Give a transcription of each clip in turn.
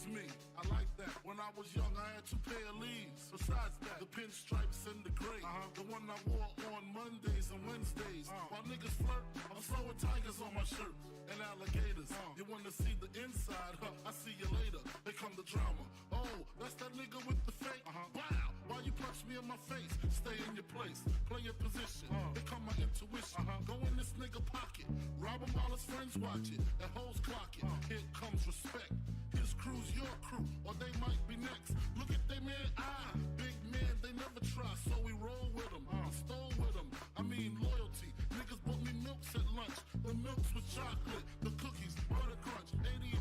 is me. I like that. When I was young, I had 2 pair of leaves. Besides that, the pinstripes and the gray. The one I wore on Mondays and Wednesdays. While niggas flirt, I'm slowing tigers on my shirt and alligators. You wanna see the inside? I see you later. Here come the drama. Oh, that's that nigga with the fake. Wow, why you punch me in my face? Stay in your place, play your position. Here come my intuition. Go in this nigga pocket, rob him while his friends watch it, and hoes clock it. Here comes respect. His crew's your crew, or they might be next. Look at they man, big man, they never try, so we roll with them. I stole with them, I mean loyalty. Niggas bought me milks at lunch. The milks with chocolate, the cookies, butter crunch, 88.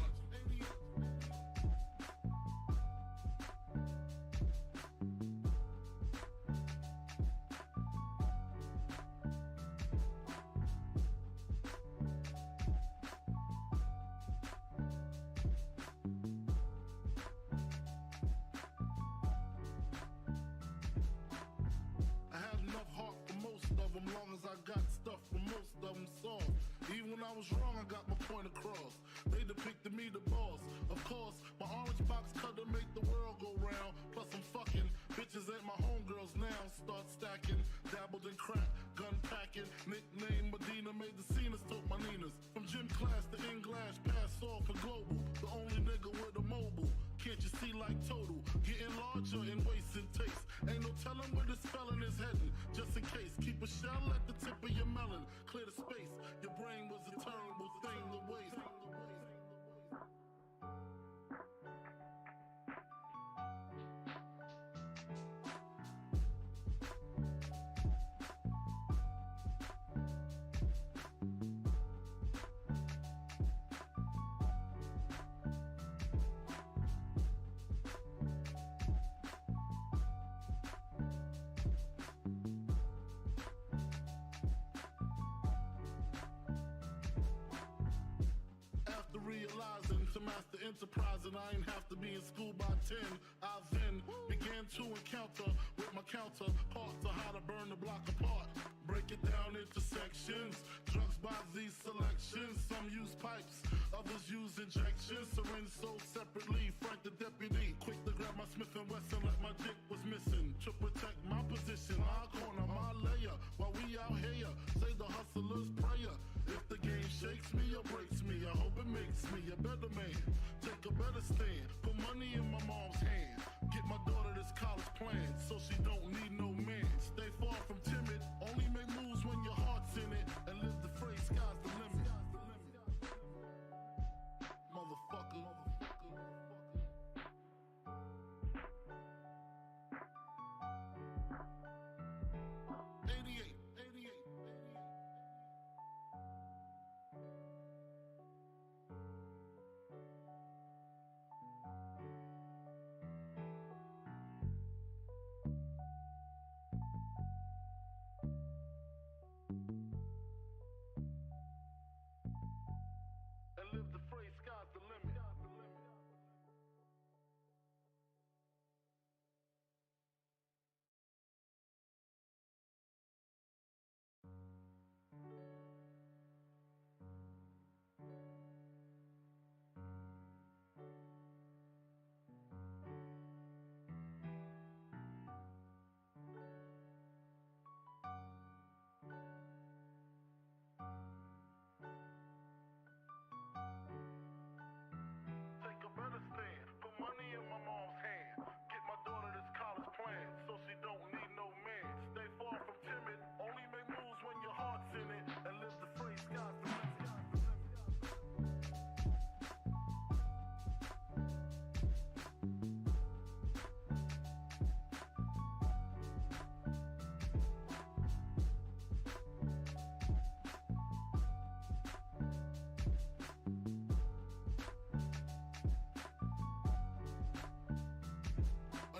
Long as I got stuff for most of them soft. Even when I was wrong, I got my point across. They depicted me the boss. Of course, my orange box cutter make the world go round. Plus I'm fucking bitches ain't my homegirls now. Start stacking, dabbled in crack, gun packing. Nickname Medina, made the scenes, took my Ninas. From gym class to in-glass, pass off for global. The only nigga with a mobile. Can't you see like total? Getting larger in waist and taste. Ain't no telling where this felon is heading. Just in case, keep a shell at the tip of your melon. Clear the space. Your brain was a terrible thing to waste. Realizing to master enterprise, and I ain't have to be in school by 10. I then began to encounter with my counterparts to how to burn the block apart. Break it down into sections. Drugs by these selections. Some use pipes, others use injections. Syringe sold separately. Frank the deputy, quick to grab my Smith & Wesson like my dick was missing. To protect my position, my corner, my layer. While we out here, say the hustler's prayer. If the game shakes me or breaks me, I hope it makes me a better man. Take a better stand, put money in my mom's hand. Get my daughter this college plan, so she don't need no man. Stay far from timid, only make moves when your heart's in it. And live the phrase, sky's the limit. Motherfucker. 88. And live the phrase, sky's the limit. Take a better stand, put money in my mom's hand. Get my daughter this college plan, so she don't need no man. Stay far from timid, only make moves when your heart's in it. And live the phrase, sky's the limit.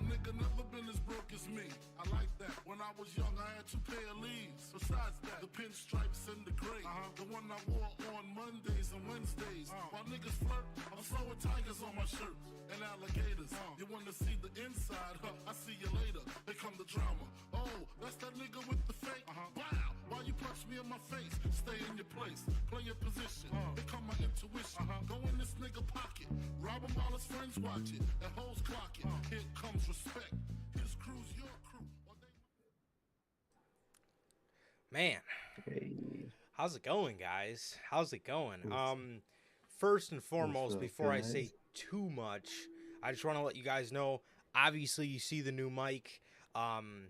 Nigga never been as broke as me. I like that. When I was young, I had 2 pair of leaves. Besides that, the pinstripes and the gray. The one I wore on Mondays and Wednesdays. While niggas flirt, I'm slowing tigers on my shirt and alligators. You wanna see the inside? I see you later. Here come the drama. Oh, that's that nigga with the fake. Wow, why you punch me in my face? Stay in your place, play your position. Here come my intuition. Go in this nigga pocket, rob him while his friends Queens watch it, and hoes clock it. Here comes respect. His crew's your crew. Man, Hey, how's it going, guys? How's it going? what's, First and what's foremost, up, before I say guys? too much, I just want to let you guys know. Obviously, you see the new mic. Um,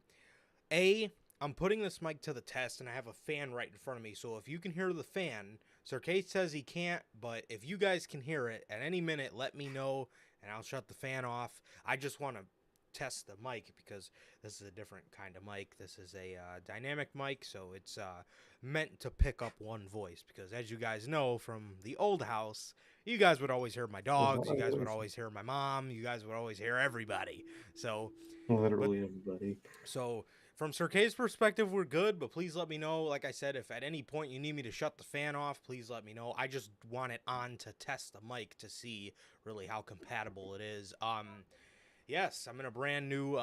I'm putting this mic to the test, and I have a fan right in front of me. So if you can hear the fan, Sir Kate says he can't, but if you guys can hear it at any minute, let me know, and I'll shut the fan off. I just want to test the mic because this is a different kind of mic. This is a dynamic mic, so it's meant to pick up one voice. Because as you guys know from the old house, you guys would always hear my dogs, you guys would always hear my mom, you guys would always hear everybody. So, but Literally everybody. so from Sir K's perspective, we're good, but please let me know. Like I said, if at any point you need me to shut the fan off, please let me know. I just want it on to test the mic to see really how compatible it is. Yes, I'm in a brand new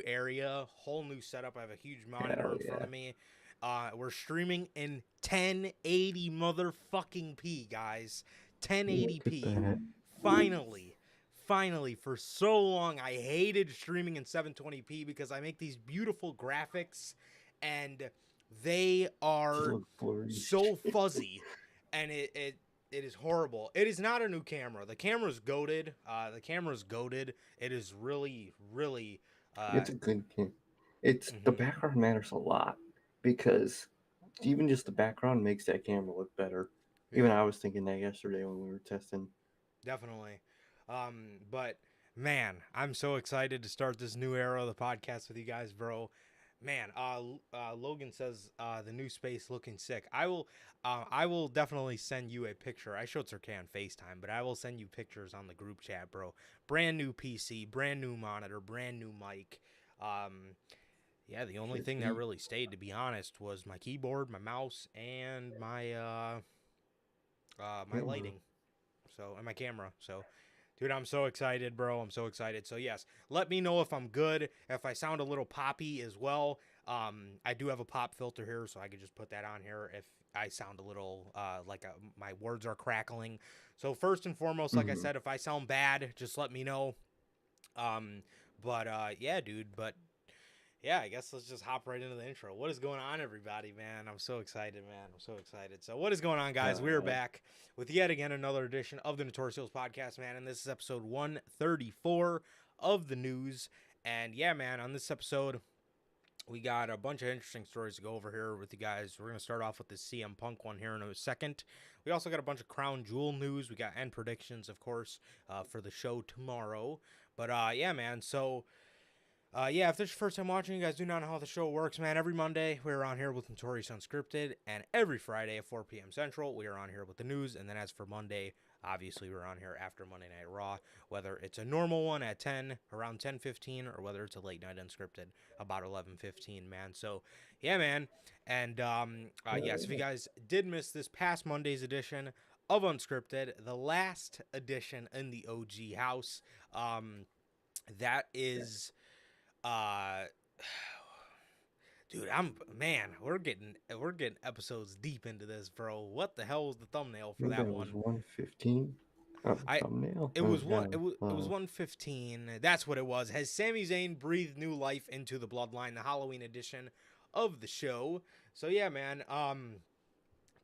area, whole new setup. I have a huge monitor in front of me. We're streaming in 1080 motherfucking p, guys. Look at 1080p. that. Finally, for so long I hated streaming in 720p because I make these beautiful graphics and they are Look blurry. so fuzzy, and it is horrible. It is not a new camera. The camera's goated. It is really, really. It's a good game. It's the Mhm. background matters a lot because even just the background makes that camera look better. Even Yeah, I was thinking that yesterday when we were testing. definitely. But man, I'm so excited to start this new era of the podcast with you guys, bro. Man, Logan says the new space looking sick. I will definitely send you a picture. I showed Sir K on FaceTime, but I will send you pictures on the group chat, bro. Brand new PC, brand new monitor, brand new mic. Yeah, the only Shit, thing that really stayed, to be honest, was my keyboard, my mouse, and my camera. lighting. So, and my camera. So, dude, I'm so excited, bro. I'm so excited. So, yes, let me know if I'm good. If I sound a little poppy as well. I do have a pop filter here, so I could just put that on here if I sound a little my words are crackling. So, first and foremost, like I Mm-hmm. said, if I sound bad, just let me know. Yeah, dude. But yeah, I guess let's just hop right into the intro. What is going on, everybody, man? I'm so excited, man. I'm so excited. So, what is going on, guys? We're back with yet again another edition of the Notorious podcast, man. And this is episode 134 of the news. And yeah, man, on this episode, we got a bunch of interesting stories to go over here with you guys. We're going to start off with the CM Punk one here in a second. We also got a bunch of Crown Jewel news. We got end predictions, of course, for the show tomorrow. But yeah, man, so yeah, if this is your first time watching, you guys do not know how the show works, man. Every Monday, we're on here with Notorious Unscripted, and every Friday at 4 p.m. Central, we are on here with the news. And then as for Monday, obviously, we're on here after Monday Night Raw, whether it's a normal one at 10, around 10:15, or whether it's a late night unscripted, about 11:15, man. So, yeah, man. And yes, if you guys did miss this past Monday's edition of Unscripted, the last edition in the OG house, that is... Uh, dude, we're getting episodes deep into this, bro. What the hell was the thumbnail I for think that that was one? 115. Oh, I thumbnail. It Oh was one. god. It was 115. That's what it was. Has Sami Zayn breathed new life into the Bloodline, the Halloween edition of the show? So yeah, man.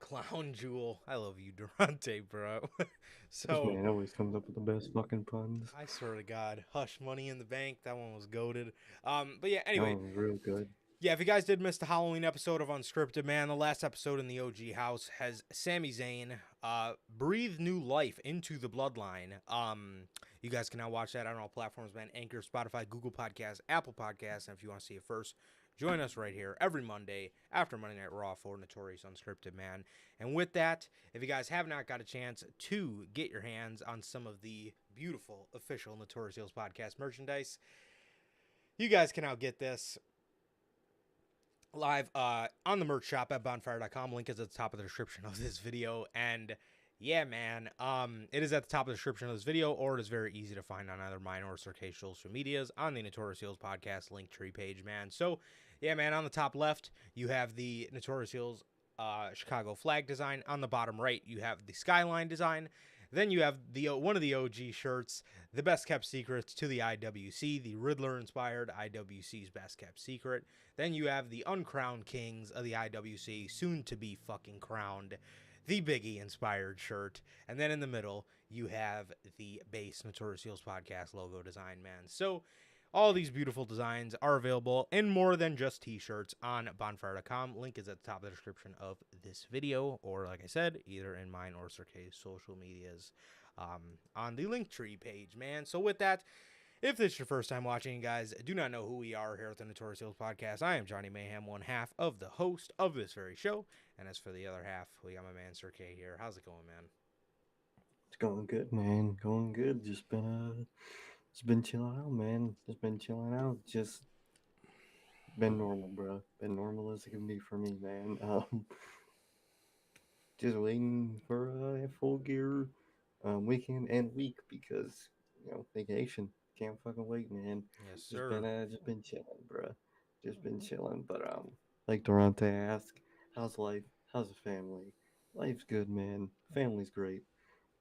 Clown Jewel, I love you, Durante, bro. This So man always comes up with the best fucking puns. I swear to God, Hush Money in the Bank. That one was goated. But yeah, That anyway. one was real good. Yeah, if you guys did miss the Halloween episode of Unscripted, man, the last episode in the OG house has Sami Zayn breathe new life into the Bloodline. You guys can now watch that on all platforms, man. Anchor, Spotify, Google Podcasts, Apple Podcasts. And if you want to see it first, join us right here every Monday after Monday Night Raw for Notorious Unscripted, man. And with that, if you guys have not got a chance to get your hands on some of the beautiful official Notorious Heels podcast merchandise, you guys can now get this live on the merch shop at bonfire.com. Link is at the top of the description of this video. And yeah, man, it is at the top of the description of this video, or it is very easy to find on either mine or Sir K's social medias on the Notorious Heels podcast link tree page, man. So yeah, man, on the top left, you have the Notorious Heels Chicago flag design. On the bottom right, you have the skyline design. Then you have the one of the OG shirts, the best kept secrets to the IWC, the Riddler inspired IWC's best kept secret. Then you have the uncrowned kings of the IWC, soon to be fucking crowned, the Biggie inspired shirt. And then in the middle, you have the base Notorious Heels podcast logo design, man. So all these beautiful designs are available in more than just t-shirts on bonfire.com. Link is at the top of the description of this video, or like I said, either in mine or Sir K's social medias on the Linktree page, man. So with that, if this is your first time watching, guys, do not know who we are here at the Notorious Heels podcast. I am Johnny Mayhem, one half of the host of this very show. And as for the other half, we got my man Sir K here. How's it going, man? It's going good, man. Going good. Just been chilling out, man. Just been chilling out. Just been normal, bro. Been normal as it can be for me, man. Just waiting for a full gear weekend and week because vacation. Can't fucking wait, man. Yes, sir. Just been chilling, bro. Just been chilling. But like Durante asked, how's life? How's the family? Life's good, man. Family's great.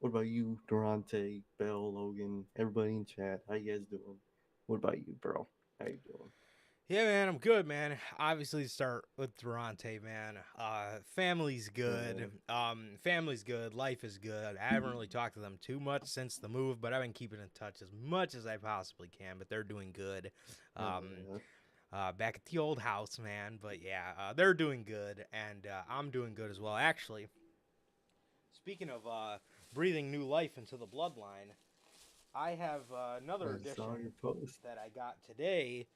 What about you, Durante, Bell, Logan, everybody in chat? How you guys doing? What about you, bro? How you doing? Yeah, man, I'm good, man. Obviously, start with Durante, man. Family's good. Family's good. Life is good. I haven't really talked to them too much since the move, but I've been keeping in touch as much as I possibly can. But they're doing good. Back at the old house, man. But yeah, they're doing good, and I'm doing good as well. Actually, speaking of breathing new life into the bloodline, I have another edition that I got today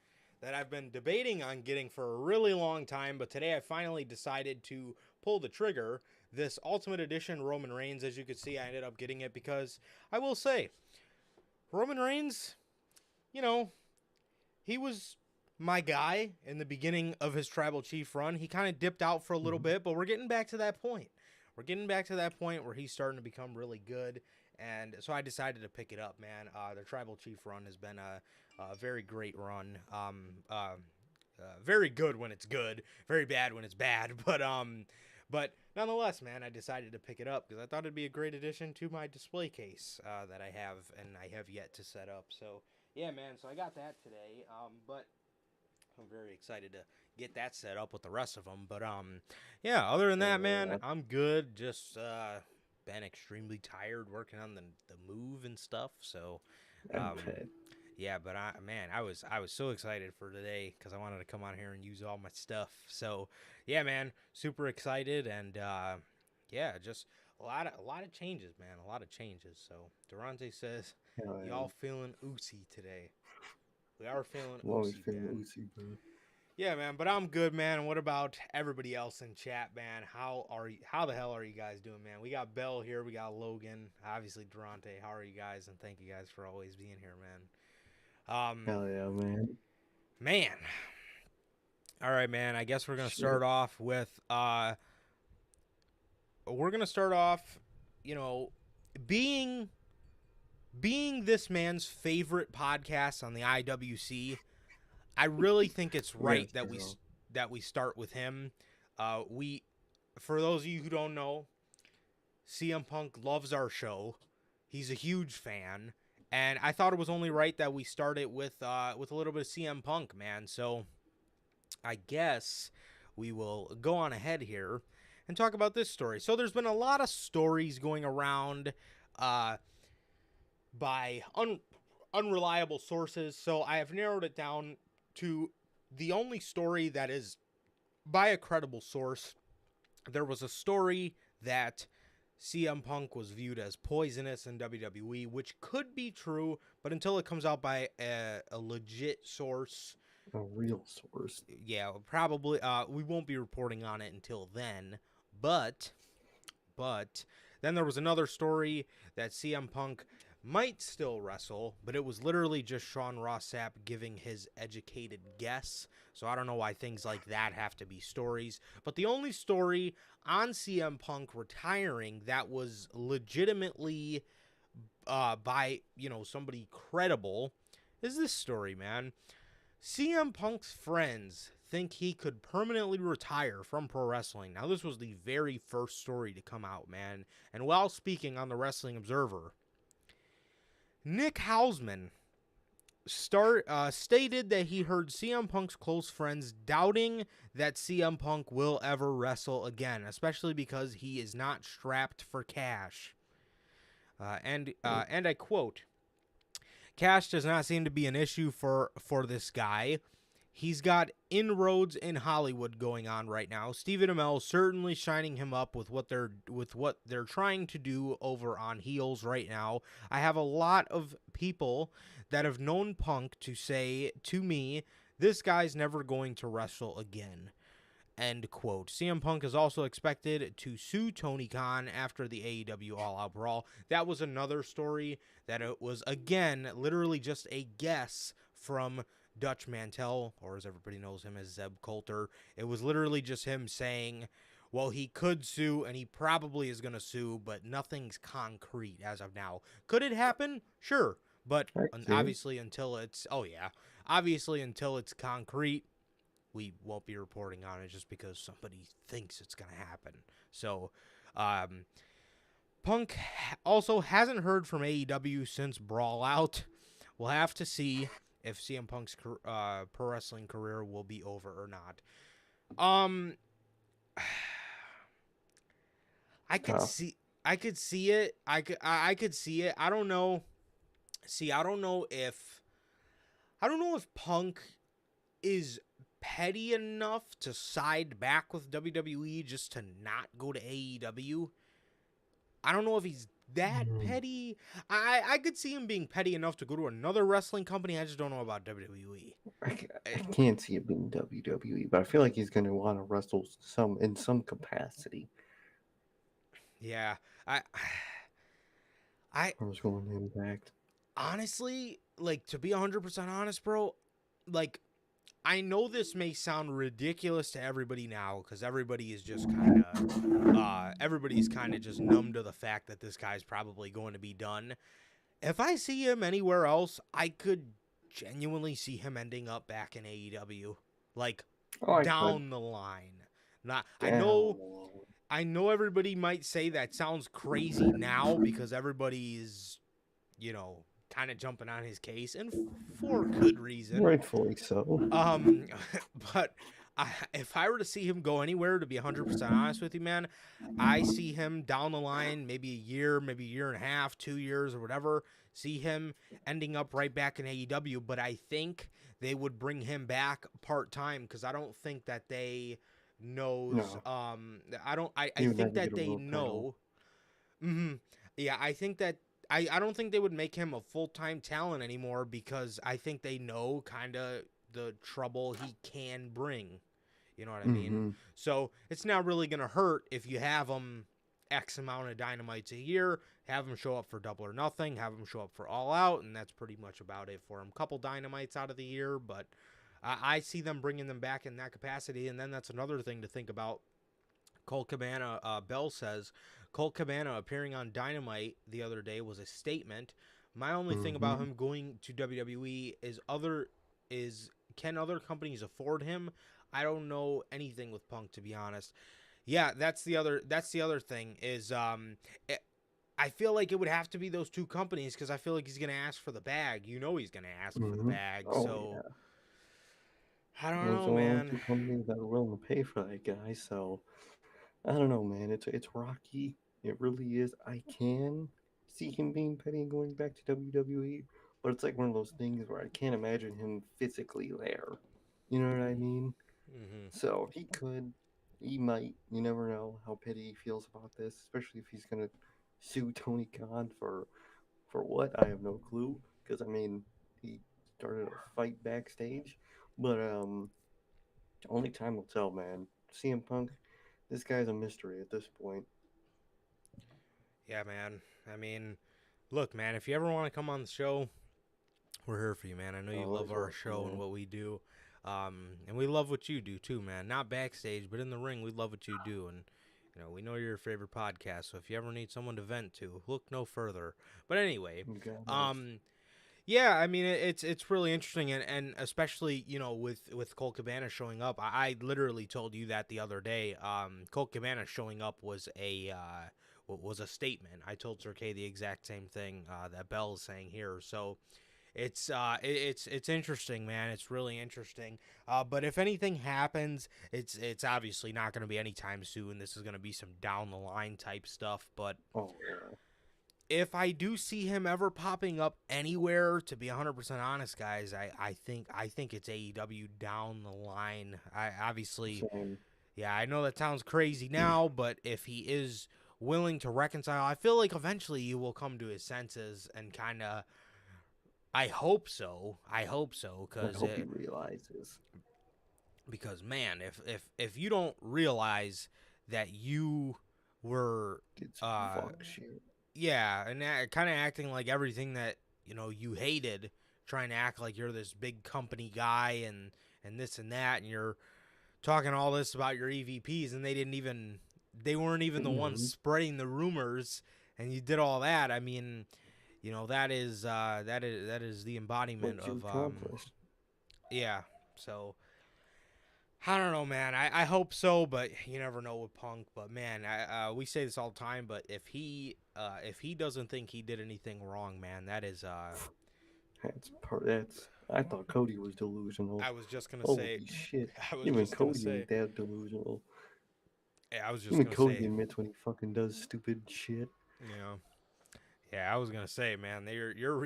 that I've been debating on getting for a really long time, but today I finally decided to pull the trigger. This Ultimate Edition Roman Reigns, as you can see, I ended up getting it because I will say, Roman Reigns, he was my guy in the beginning of his Tribal Chief run. He kind of dipped out for a little bit, but we're getting back to that point. We're getting back to that point where he's starting to become really good, and so I decided to pick it up, man. The Tribal Chief run has been a very great run. Very good when it's good, very bad when it's bad. But nonetheless, man, I decided to pick it up because I thought it'd be a great addition to my display case that I have and I have yet to set up. So yeah, man. So I got that today. But I'm very excited to get that set up with the rest of them. But yeah. Other than that, man, I'm good. Just been extremely tired working on the move and stuff. So. Yeah, but I was so excited for today because I wanted to come on here and use all my stuff. So yeah, man, super excited, and yeah, just a lot of changes, man, a lot of changes. So Durante says, y'all feeling oozy today? We are feeling oozy, man. Bro. Yeah, man, but I'm good, man. And what about everybody else in chat, man? How the hell are you guys doing, man? We got Bell here, we got Logan, obviously Durante. How are you guys? And thank you guys for always being here, man. Hell yeah, man. Man. All right, man. I guess we're gonna start off with being this man's favorite podcast on the IWC. I really think it's right that we start with him. For those of you who don't know, CM Punk loves our show. He's a huge fan. And I thought it was only right that we started with a little bit of CM Punk, man. So I guess we will go on ahead here and talk about this story. So there's been a lot of stories going around by unreliable sources. So I have narrowed it down to the only story that is by a credible source. There was a story that CM Punk was viewed as poisonous in WWE, which could be true, but until it comes out by a legit source, a real source, yeah, probably we won't be reporting on it until then. But then there was another story that CM Punk might still wrestle, but it was literally just Sean Ross Sapp giving his educated guess. So I don't know why things like that have to be stories. But the only story on CM Punk retiring that was legitimately by, somebody credible is this story, man. CM Punk's friends think he could permanently retire from pro wrestling. Now, this was the very first story to come out, man. And while speaking on the Wrestling Observer, Nick Hausman stated that he heard CM Punk's close friends doubting that CM Punk will ever wrestle again, especially because he is not strapped for cash. And I quote, "Cash does not seem to be an issue for this guy. He's got inroads in Hollywood going on right now. Stephen Amell certainly shining him up with what they're trying to do over on Heels right now. I have a lot of people that have known Punk to say to me, this guy's never going to wrestle again." End quote. CM Punk is also expected to sue Tony Khan after the AEW All Out Brawl. That was another story that it was, again, literally just a guess from Dutch Mantel, or as everybody knows him as Zeb Coulter. It was literally just him saying, well, he could sue, and he probably is going to sue, but nothing's concrete as of now. Could it happen? Sure. But obviously until it's concrete, we won't be reporting on it just because somebody thinks it's going to happen. So, Punk also hasn't heard from AEW since Brawl Out. We'll have to see if CM Punk's pro wrestling career will be over or not. I could see it. I could see it. I don't know. See, I don't know if Punk is petty enough to side back with WWE just to not go to AEW. I don't know if he's that petty. I could see him being petty enough to go to another wrestling company. I just don't know about WWE. I can't see it being WWE, but I feel like he's going to want to wrestle in some capacity. Yeah, I was going to Impact. Honestly, like, to be 100% honest, bro, like, I know this may sound ridiculous to everybody now because everybody is just everybody's kind of just numb to the fact that this guy's probably going to be done. If I see him anywhere else, I could genuinely see him ending up back in AEW, like down the line. I know everybody might say that sounds crazy now because everybody's, kind of jumping on his case, and for good reason. Rightfully so. But if I were to see him go anywhere, to be 100% honest with you, man, I see him down the line, maybe a year, maybe a year and a half, 2 years or whatever, see him ending up right back in AEW. But I think they would bring him back part-time because I don't think that they knows. No. I think that they know. Yeah, I think that I don't think they would make him a full-time talent anymore because I think they know kind of the trouble he can bring. You know what I mean? So it's not really going to hurt if you have him X amount of Dynamites a year, have him show up for Double or Nothing, have him show up for All Out, and that's pretty much about it for him. Couple Dynamites out of the year, but I see them bringing them back in that capacity, and then that's another thing to think about. Colt Cabana, Bell says, Colt Cabana appearing on Dynamite the other day was a statement. My only thing about him going to WWE is can other companies afford him? I don't know anything with Punk, to be honest. Yeah, that's the other thing is I feel like it would have to be those two companies because I feel like he's gonna ask for the bag. He's gonna ask for the bag. So yeah. I don't know, man. Two companies that are willing to pay for that guy. So I don't know, man. It's rocky. It really is. I can see him being petty and going back to WWE, but it's like one of those things where I can't imagine him physically there. You know what I mean? So he might. You never know how petty he feels about this, especially if he's gonna sue Tony Khan for what? I have no clue. Because I mean, he started a fight backstage, but only time will tell, man. CM Punk, this guy's a mystery at this point. Yeah, man. I mean, look, man, if you ever want to come on the show, we're here for you, man. I know you love our show and what we do. And we love what you do, too, man. Not backstage, but in the ring, we love what you do. And, we know you're your favorite podcast. So if you ever need someone to vent to, look no further. But anyway, Yeah, I mean it's really interesting, and especially with Colt Cabana showing up. I literally told you that the other day. Colt Cabana showing up was a statement. I told Sir K the exact same thing that Bell is saying here. So it's interesting, man. It's really interesting. But if anything happens, it's obviously not going to be anytime soon. This is going to be some down the line type stuff. But Oh yeah. if I do see him ever popping up anywhere, to be 100% honest, guys, I think it's AEW down the line. I obviously, Same. yeah, I know that sounds crazy now, but if he is willing to reconcile, I feel like eventually he will come to his senses and kind of. I hope so. I hope so, I hope he realizes. because man, if you don't realize that you were Did some fuck shit. yeah, and kind of acting like everything that you hated, trying to act like you're this big company guy and this and that, and you're talking all this about your EVPs, and they weren't even the ones spreading the rumors, and you did all that. I mean, that is the embodiment What you of accomplished. yeah. So I don't know, man. I hope so, but you never know with Punk. But man, we say this all the time. But if he doesn't think he did anything wrong, man, that is That's. I thought Cody was delusional. I was just gonna Holy say. shit. I was Even just gonna Cody say. ain't that delusional. Yeah, I was just Even gonna Cody say. admits when he fucking does stupid shit. Yeah, I was gonna say, man, you're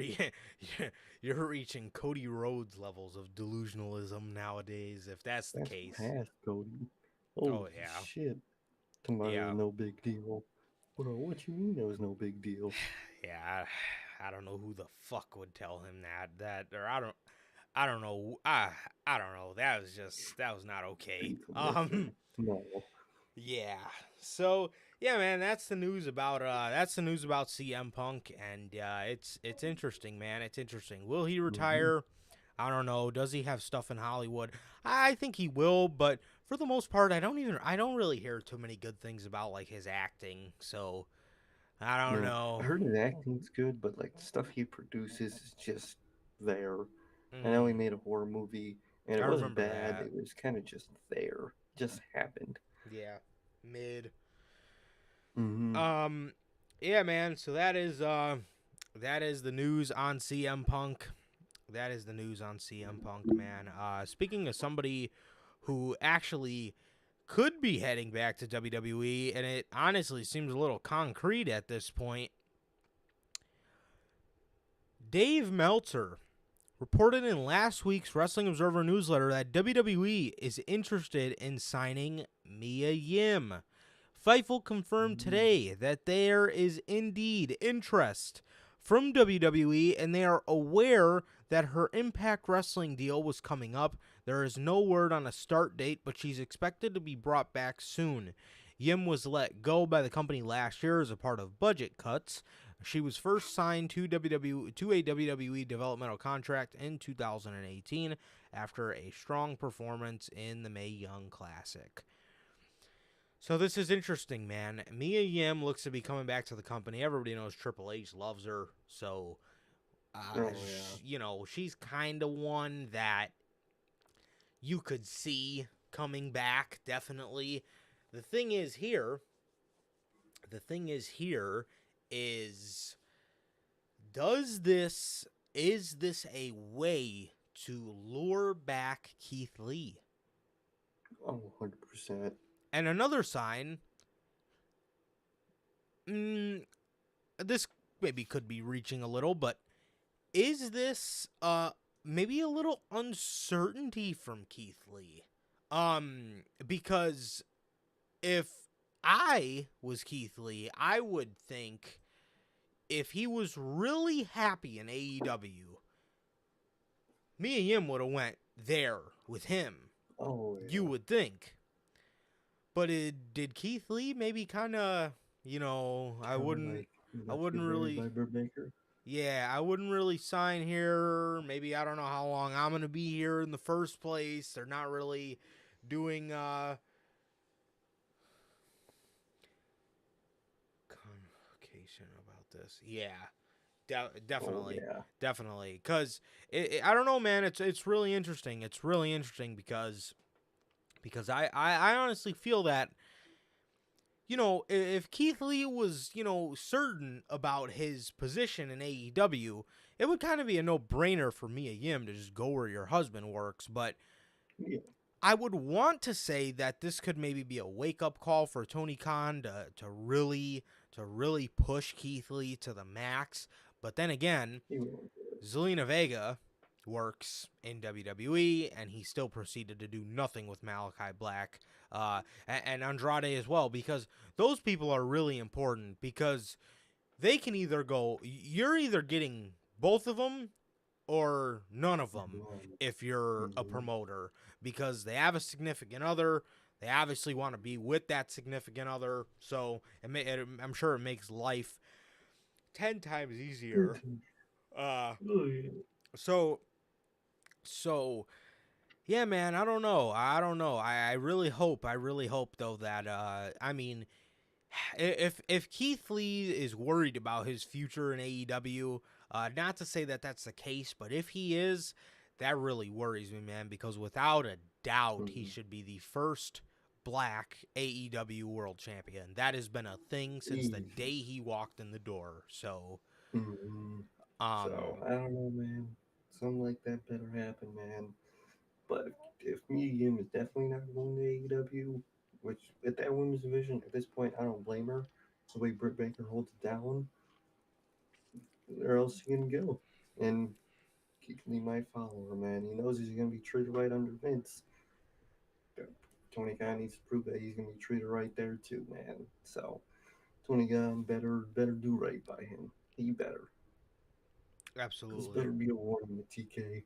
reaching Cody Rhodes levels of delusionalism nowadays. If that's the That's case. past Cody. Holy Oh yeah. shit. Somebody Yeah. was no big deal. Bro, what you mean it was no big deal? Yeah. I don't know who the fuck would tell him or I don't know. I don't know. That was not okay. Beef with him. No. Yeah. So yeah, man, that's the news about CM Punk, and it's interesting, man. It's interesting. Will he retire? I don't know. Does he have stuff in Hollywood? I think he will, but for the most part, I don't really hear too many good things about like his acting. So I don't No. know. I heard his acting's good, but like the stuff he produces is just there. I know he Mm, made a horror movie and I it wasn't remember bad. that. It was kind of just there. Just happened. Yeah, mid. Mm-hmm. Yeah, man. So that is the news on CM Punk. That is the news on CM Punk, man. Speaking of somebody who actually could be heading back to WWE, and it honestly seems a little concrete at this point. Dave Meltzer reported in last week's Wrestling Observer newsletter that WWE is interested in signing Mia Yim. Fightful confirmed today that there is indeed interest from WWE, and they are aware that her Impact Wrestling deal was coming up. There is no word on a start date, but she's expected to be brought back soon. Yim was let go by the company last year as a part of budget cuts. She was first signed to a WWE developmental contract in 2018 after a strong performance in the Mae Young Classic. So this is interesting, man. Mia Yim looks to be coming back to the company. Everybody knows Triple H loves her, so she's kind of one that you could see coming back, definitely. The thing is here is is this a way to lure back Keith Lee? Oh, 100%. And another sign, this maybe could be reaching a little, but is this maybe a little uncertainty from Keith Lee? Because if I was Keith Lee, I would think if he was really happy in AEW, Mia Yim would have went there with him. Oh, yeah. You would think. But did Keith Lee maybe kind of, I wouldn't really. Yeah, I wouldn't really sign here. Maybe I don't know how long I'm gonna be here in the first place. They're not really doing convocation about this. Yeah. Oh Definitely, yeah. definitely. Because I don't know, man. It's really interesting. It's really interesting because I honestly feel that, you know, if Keith Lee was, you know, certain about his position in AEW, it would kind of be a no brainer for Mia Yim to just go where your husband works. But Yeah. I would want to say that this could maybe be a wake up call for Tony Khan to really push Keith Lee to the max. But then again, He really did. Zelina Vega works in WWE, and he still proceeded to do nothing with Malachi Black and Andrade as well, because those people are really important, because they can either go, you're either getting both of them or none of them if you're a Mm-hmm. promoter, because they have a significant other. They obviously want to be with that significant other, so I'm sure it makes life 10 times easier. Uh, Oh yeah. so So, yeah, man, I don't know. I really hope though that I mean, if Keith Lee is worried about his future in AEW, not to say that that's the case, but if he is, that really worries me, man, because without a doubt, he Mm-hmm. should be the first black AEW world champion. That has been a thing since the Easy. day he walked in the door. So, Mm-hmm. So um I don't know, man. Something like that better happen, man. But if Medium is definitely not going to AEW, which at that women's division at this point I don't blame her. The way Britt Baker holds it down, where else he gonna go? And Keith Lee might follow her, man. He knows he's gonna be treated right under Vince. Tony Khan needs to prove that he's gonna be treated right there too, man. So Tony Khan better do right by him. He better. This absolutely. better be a warning to TK.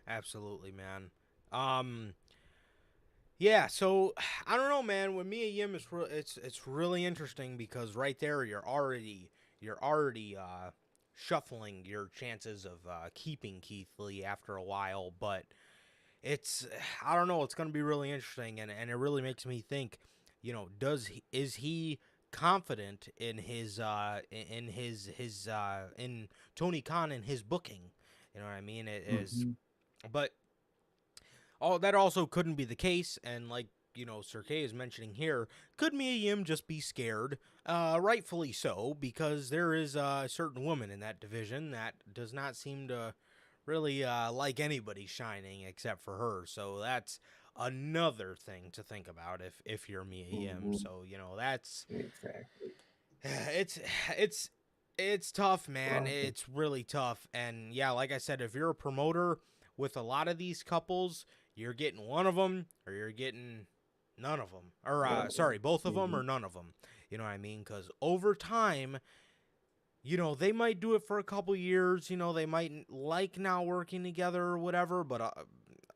Absolutely, man. Um, yeah. So I don't know, man. With Mia Yim, it's really interesting because right there you're already shuffling your chances of keeping Keith Lee after a while, but it's I don't know. It's going to be really interesting, and it really makes me think. You know, is he confident in his in Tony Khan and his booking? You know what I mean? It is, Mm-hmm. but all that also couldn't be the case, and like you know, Sir K is mentioning here, could Mia Yim just be scared? Rightfully so, because there is a certain woman in that division that does not seem to really like anybody shining except for her. So that's another thing to think about if you're Mia Yim. Mm-hmm. So you know that's Exactly. it's it's it's tough, man. Well, It's really tough. And yeah, like I said, if you're a promoter with a lot of these couples, you're getting one of them or you're getting none of them. Or none of them. sorry, both of them Mm-hmm. or none of them. You know what I mean? Cuz over time, you know, they might do it for a couple years, you know, they might like now working together or whatever, but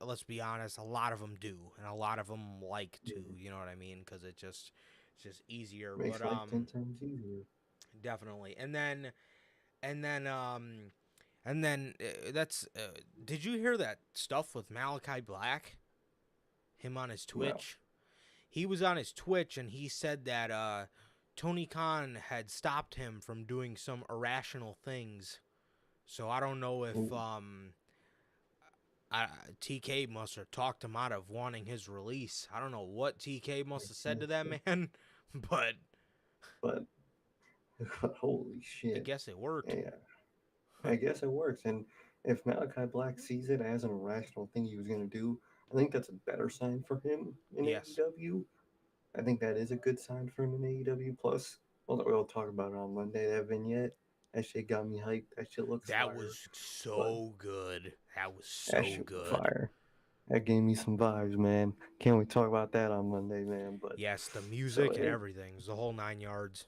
let's be honest, a lot of them do and a lot of them like to, Yeah. you know what I mean? Cuz it's just easier, Makes but life 10 times easier. definitely. And then that's did you hear that stuff with Malachi Black? Him on his No. Twitch? He was on his Twitch and he said that Tony Khan had stopped him from doing some irrational things. So I don't know if Oh, I, TK must have talked him out of wanting his release. I don't know what TK I must have said to guess. that man, but But holy I shit. guess it worked. Yeah. I guess it works. And if Malachi Black sees it as an irrational thing he was going to do, I think that's a better sign for him in Yes. AEW. I think that is a good sign for him in AEW. Plus, we'll talk about it on Monday. That vignette, that shit got me hyped. That shit looks That fire. was But so good. That was that so shit was good. fire. That gave me some vibes, man. Can't we talk about that on Monday, man? But Yes, the so music and it, everything. The whole 9 yards.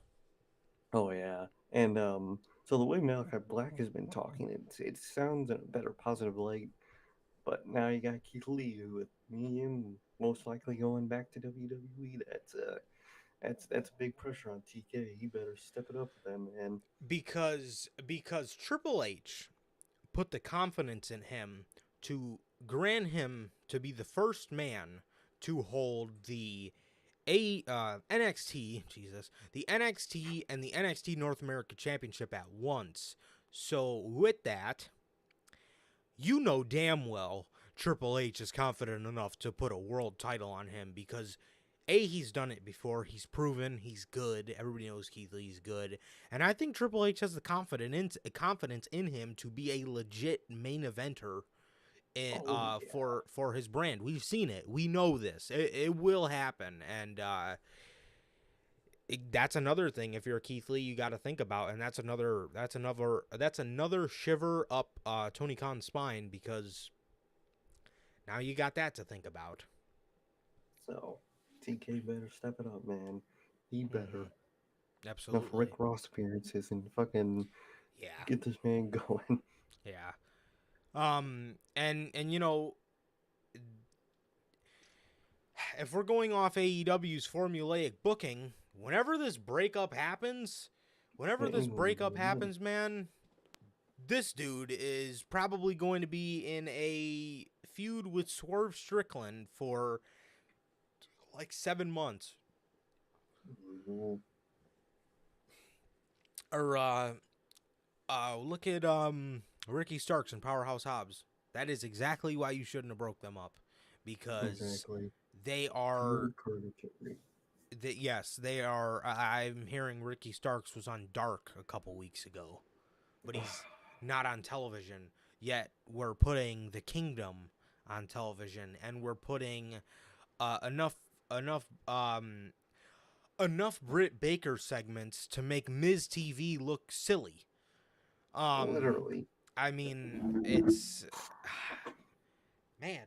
oh yeah, and so the way Malachi Black has been talking, it sounds in a better positive light. But now you got Keith Lee, who with me and most likely going back to WWE. That's big pressure on TK. He better step it up with them, man. Because Triple H put the confidence in him to grant him to be the first man to hold the NXT, Jesus, the NXT and the NXT North America Championship at once. So with that, you know damn well Triple H is confident enough to put a world title on him because he's done it before. He's proven he's good. Everybody knows Keith Lee's good, and I think Triple H has the confidence in him to be a legit main eventer for his brand. We've seen it. We know this. It will happen, and that's another thing. If you're Keith Lee, you got to think about, and that's another shiver up Tony Khan's spine because now you got that to think about. So, TK better step it up, man. He better. Absolutely. Enough Rick Ross appearances and fucking get this man going. Yeah. And you know, if we're going off AEW's formulaic booking, whenever this breakup happens, man, this dude is probably going to be in a feud with Swerve Strickland for like 7 months. Mm-hmm. Or look at Ricky Starks and Powerhouse Hobbs. That is exactly why you shouldn't have broke them up, because they are. Yes, they are. I'm hearing Ricky Starks was on Dark a couple weeks ago, but he's not on television yet. We're putting The Kingdom on television, and we're putting enough Britt Baker segments to make Miz TV look silly. Literally. I mean, it's man.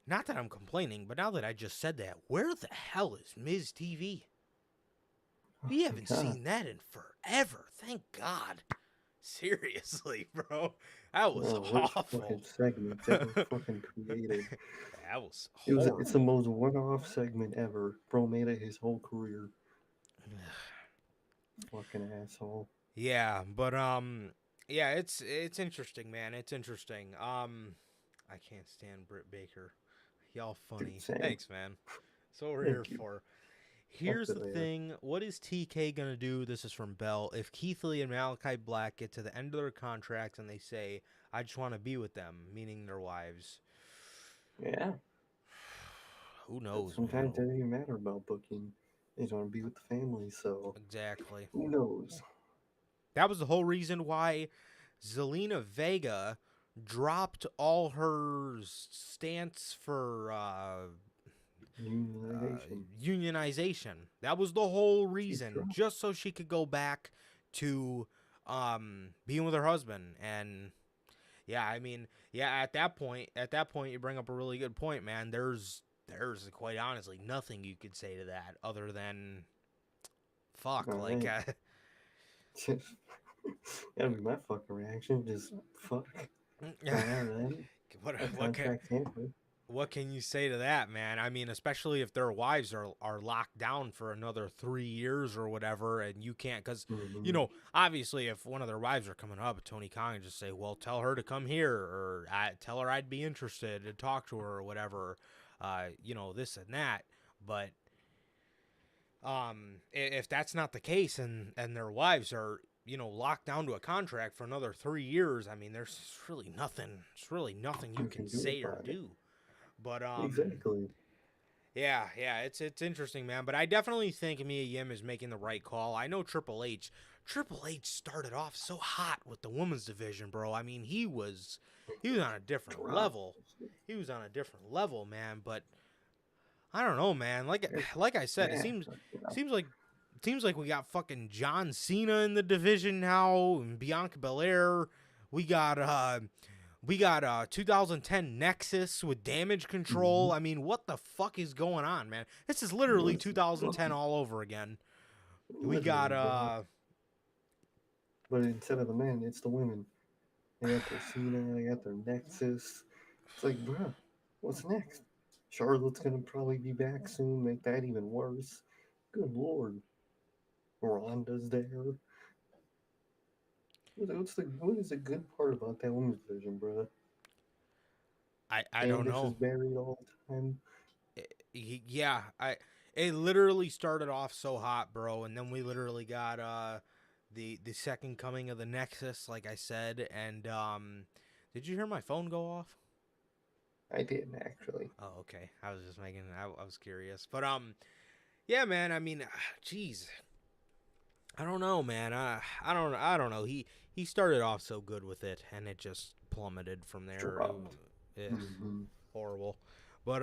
Not that I'm complaining, but now that I just said that, where the hell is Miz TV? We haven't seen that in forever. Thank God. Seriously, bro. That was awful. Fucking segments ever fucking created. That was horrible. It's the most one-off segment ever. Bro made it his whole career. Fucking asshole. Yeah, but yeah, it's interesting, man. It's interesting. I can't stand Britt Baker. Y'all funny. Thanks, man. That's what we're here for. Here's the thing. What is TK going to do? This is from Bell. If Keith Lee and Malachi Black get to the end of their contracts and they say, I just want to be with them, meaning their wives. Yeah. Who knows? Sometimes it doesn't even matter about booking. They just want to be with the family, so. Exactly. Who knows? That was the whole reason why Zelina Vega dropped all her stance for unionization. That was the whole reason, just so she could go back to being with her husband. And yeah, I mean, at that point you bring up a really good point, man. There's quite honestly nothing you could say to that other than fuck. Like that'd be my fucking reaction. Just fuck. What can you say to that, man? I mean, especially if their wives are locked down for another 3 years or whatever, and you can't, because you know, obviously, if one of their wives are coming up, Tony Khan would just say, "Well, tell her to come here," or tell her I'd be interested to talk to her or whatever, you know, this and that. But if that's not the case, and their wives are, you know, locked down to a contract for another 3 years, I mean, there's really nothing you can say or do. But exactly. Yeah, it's interesting, man. But I definitely think Mia Yim is making the right call. I know Triple H started off so hot with the women's division, bro. I mean, he was on a different level. He was on a different level, man. But I don't know, man. Like I said, it seems like we got fucking John Cena in the division now, and Bianca Belair. We got 2010 Nexus with Damage Control. I mean, what the fuck is going on, man? This is literally 2010 all over again. We got but instead of the men, it's the women. They got their Cena, they got their Nexus. It's like, bruh, what's next? Charlotte's gonna probably be back soon, make that even worse. Good lord. Ronda's there. What is the good part about that women's division, bro? I don't know. Is buried all the time. Yeah, It literally started off so hot, bro, and then we literally got the second coming of the Nexus, like I said, and did you hear my phone go off? I didn't actually. Oh, okay. I was just making. I was curious, but yeah, man. I mean, jeez, I don't know, man. I don't know. He started off so good with it, and it just plummeted from there. Dropped. Ugh, Hmm. horrible, but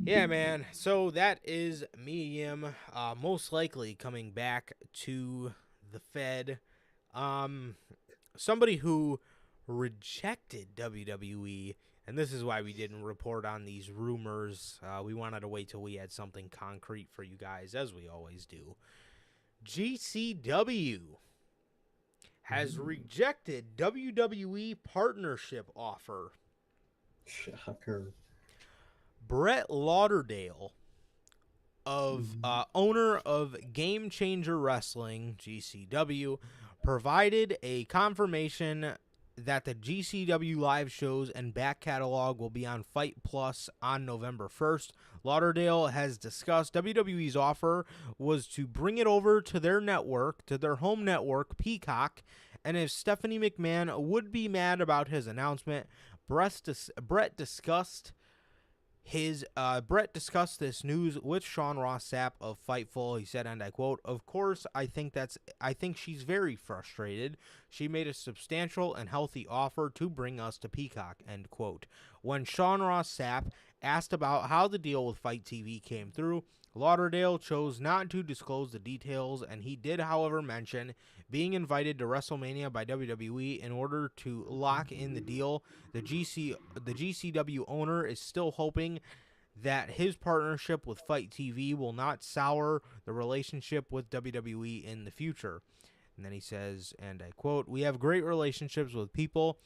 yeah, man. So that is Medium, most likely coming back to the Fed. Um, Somebody who rejected WWE, and this is why we didn't report on these rumors. We wanted to wait till we had something concrete for you guys, as we always do. GCW has rejected WWE partnership offer. Shocker. Brett Lauderdale, of owner of Game Changer Wrestling, GCW, provided a confirmation that the GCW live shows and back catalog will be on Fight Plus on November 1st. Lauderdale has discussed WWE's offer was to bring it over to their network, to their home network, Peacock, and if Stephanie McMahon would be mad about his announcement, Brett discussed Brett discussed this news with Sean Ross Sapp of Fightful. He said, and I quote, "Of course, I think she's very frustrated. She made a substantial and healthy offer to bring us to Peacock," end quote. When Sean Ross Sapp asked about how the deal with Fight TV came through, Lauderdale chose not to disclose the details, and he did, however, mention being invited to WrestleMania by WWE in order to lock in the deal. The GCW owner is still hoping that his partnership with Fight TV will not sour the relationship with WWE in the future. And then he says, and I quote, "We have great relationships with people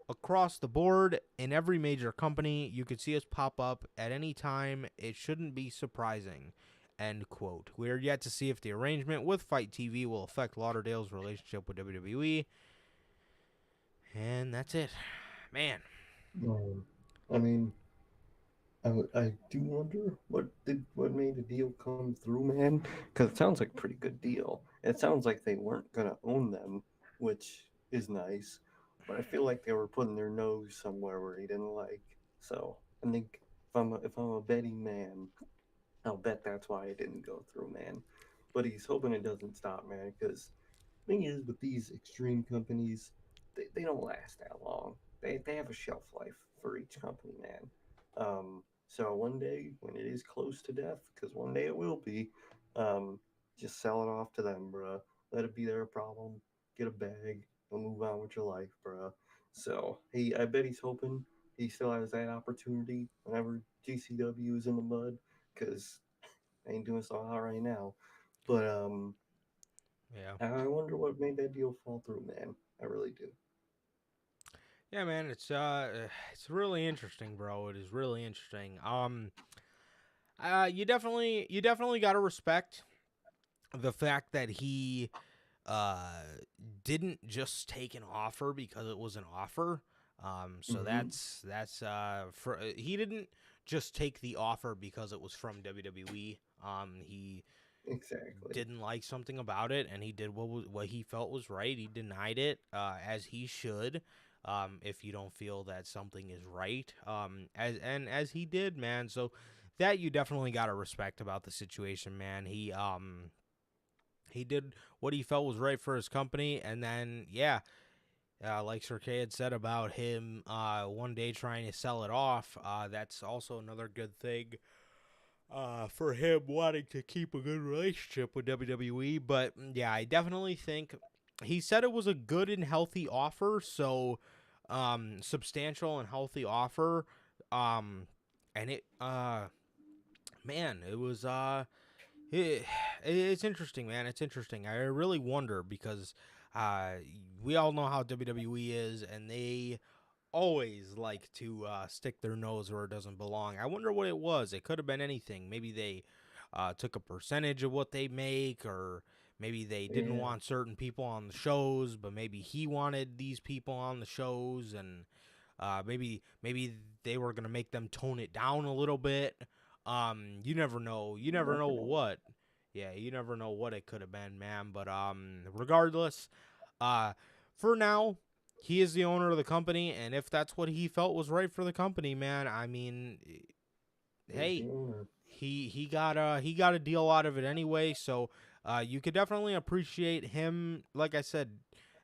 across the board in every major company. You could see us pop up at any time. It shouldn't be surprising," end quote. We are yet to see if the arrangement with Fight TV will affect Lauderdale's relationship with WWE. And that's it. Man. I mean, I do wonder what made the deal come through, man. Because it sounds like a pretty good deal. It sounds like they weren't gonna own them, which is nice. But I feel like they were putting their nose somewhere where he didn't like. So I think if I'm a betting man, I'll bet that's why it didn't go through, man. But he's hoping it doesn't stop, man. Because thing is, with these extreme companies, they don't last that long. They have a shelf life for each company, man. So one day when it is close to death, because one day it will be, just sell it off to them, bruh. Let it be their problem. Get a bag and move on with your life, bruh. So I bet he's hoping he still has that opportunity whenever GCW is in the mud, because I ain't doing so hot right now. But Yeah. I wonder what made that deal fall through, man. I really do. Yeah, man, it's really interesting, bro. It is really interesting. You definitely got to respect the fact that he uh didn't just take an offer because it was an offer. So Hmm. he didn't just take the offer because it was from WWE. He Exactly. didn't like something about it, and he did what he felt was right. He denied it, as he should. If you don't feel that something is right, as he did, man. So that you definitely got to respect about the situation, man. He did what he felt was right for his company, and then yeah, like Sir K had said about him, one day trying to sell it off. That's also another good thing, for him wanting to keep a good relationship with WWE. But yeah, I definitely think he said it was a good and healthy offer. So, substantial and healthy offer. Um, and man, it was, it's interesting, man. It's interesting. I really wonder because, uh, we all know how WWE is, and they always like to stick their nose where it doesn't belong. I wonder what it was. It could have been anything. Maybe they took a percentage of what they make, or maybe they didn't Yeah. want certain people on the shows, but maybe he wanted these people on the shows, and maybe they were gonna make them tone it down a little bit. You never know. You never know what. Yeah, you never know what it could have been, man. But regardless, for now, he is the owner of the company, and if that's what he felt was right for the company, man, I mean, hey, he got a deal out of it anyway. So you could definitely appreciate him. Like I said,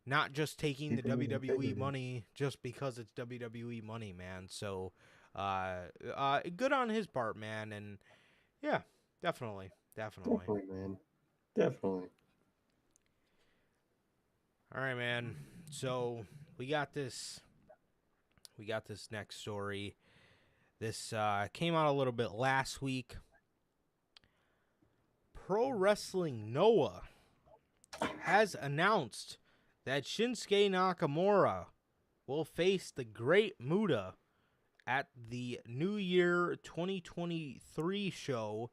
not just taking the Keeping his WWE integrity. money just because it's WWE money, man. So good on his part, man. And yeah, definitely, definitely. Definitely, man. Definitely. All right, man. So we got this. We got this next story. This came out a little bit last week. Pro Wrestling Noah has announced that Shinsuke Nakamura will face the Great Muta at the New Year 2023 show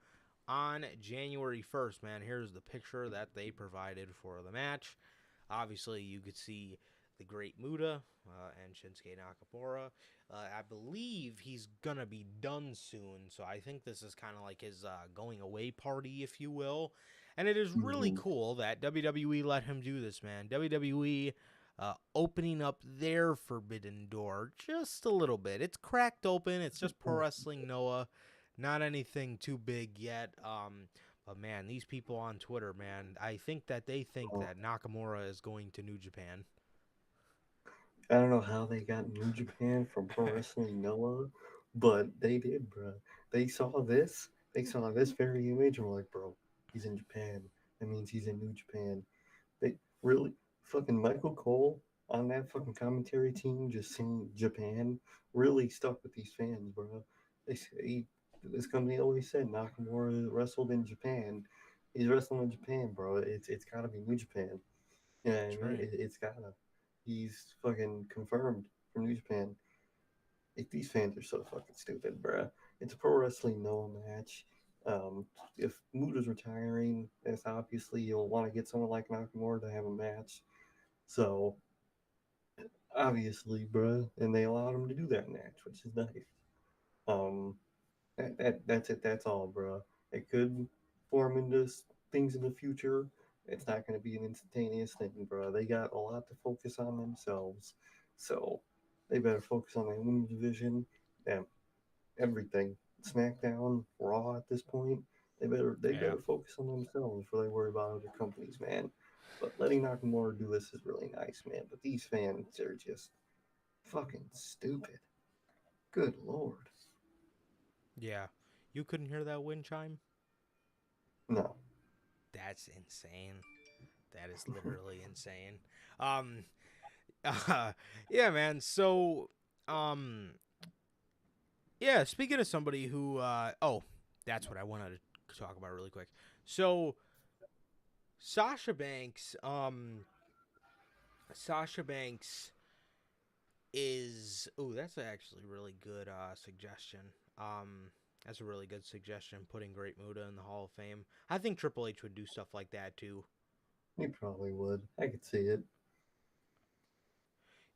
on January 1st, man. Here's the picture that they provided for the match. Obviously, you could see the Great Muta and Shinsuke Nakamura. I believe he's going to be done soon, so I think this is kind of like his going away party, if you will. And it is really Mhm. cool that WWE let him do this, man. WWE opening up their forbidden door just a little bit. It's cracked open. It's just Pro Wrestling Noah. Not anything too big yet. But man, these people on Twitter, man, I think that they think Oh, that Nakamura is going to New Japan. I don't know how they got New Japan from Pro Wrestling Noah, but they did, bro. They saw this. They saw this very image and were like, bro, he's in Japan. That means he's in New Japan. They really fucking Michael Cole on that fucking commentary team just saying Japan really stuck with these fans, bro. They say this company always said Nakamura wrestled in Japan. He's wrestling in Japan, bro. It's gotta be New Japan. You know what I That's mean? right. It's gotta. He's fucking confirmed from New Japan. These fans are so fucking stupid, bruh. It's a pro wrestling no match. If Muta's retiring, it's obviously you'll want to get someone like Nakamura to have a match. So obviously, bruh, and they allowed him to do that match, which is nice. Um, that's it. That's all, bruh. It could form into things in the future. It's not going to be an instantaneous thing, bruh. They got a lot to focus on themselves, so they better focus on their women's division and everything. SmackDown, Raw at this point, they Yeah. better focus on themselves before they worry about other companies, man. But letting Nakamura do this is really nice, man. But these fans are just fucking stupid. Good lord. Yeah. You couldn't hear that wind chime? No. That's insane. That is literally insane. Um uh, yeah, man. So um yeah, speaking of somebody who that's what I wanted to talk about really quick. So Sasha Banks Sasha Banks is that's actually really good suggestion. That's a really good suggestion, putting Great Muta in the Hall of Fame. I think Triple H would do stuff like that too. He probably would. I could see it.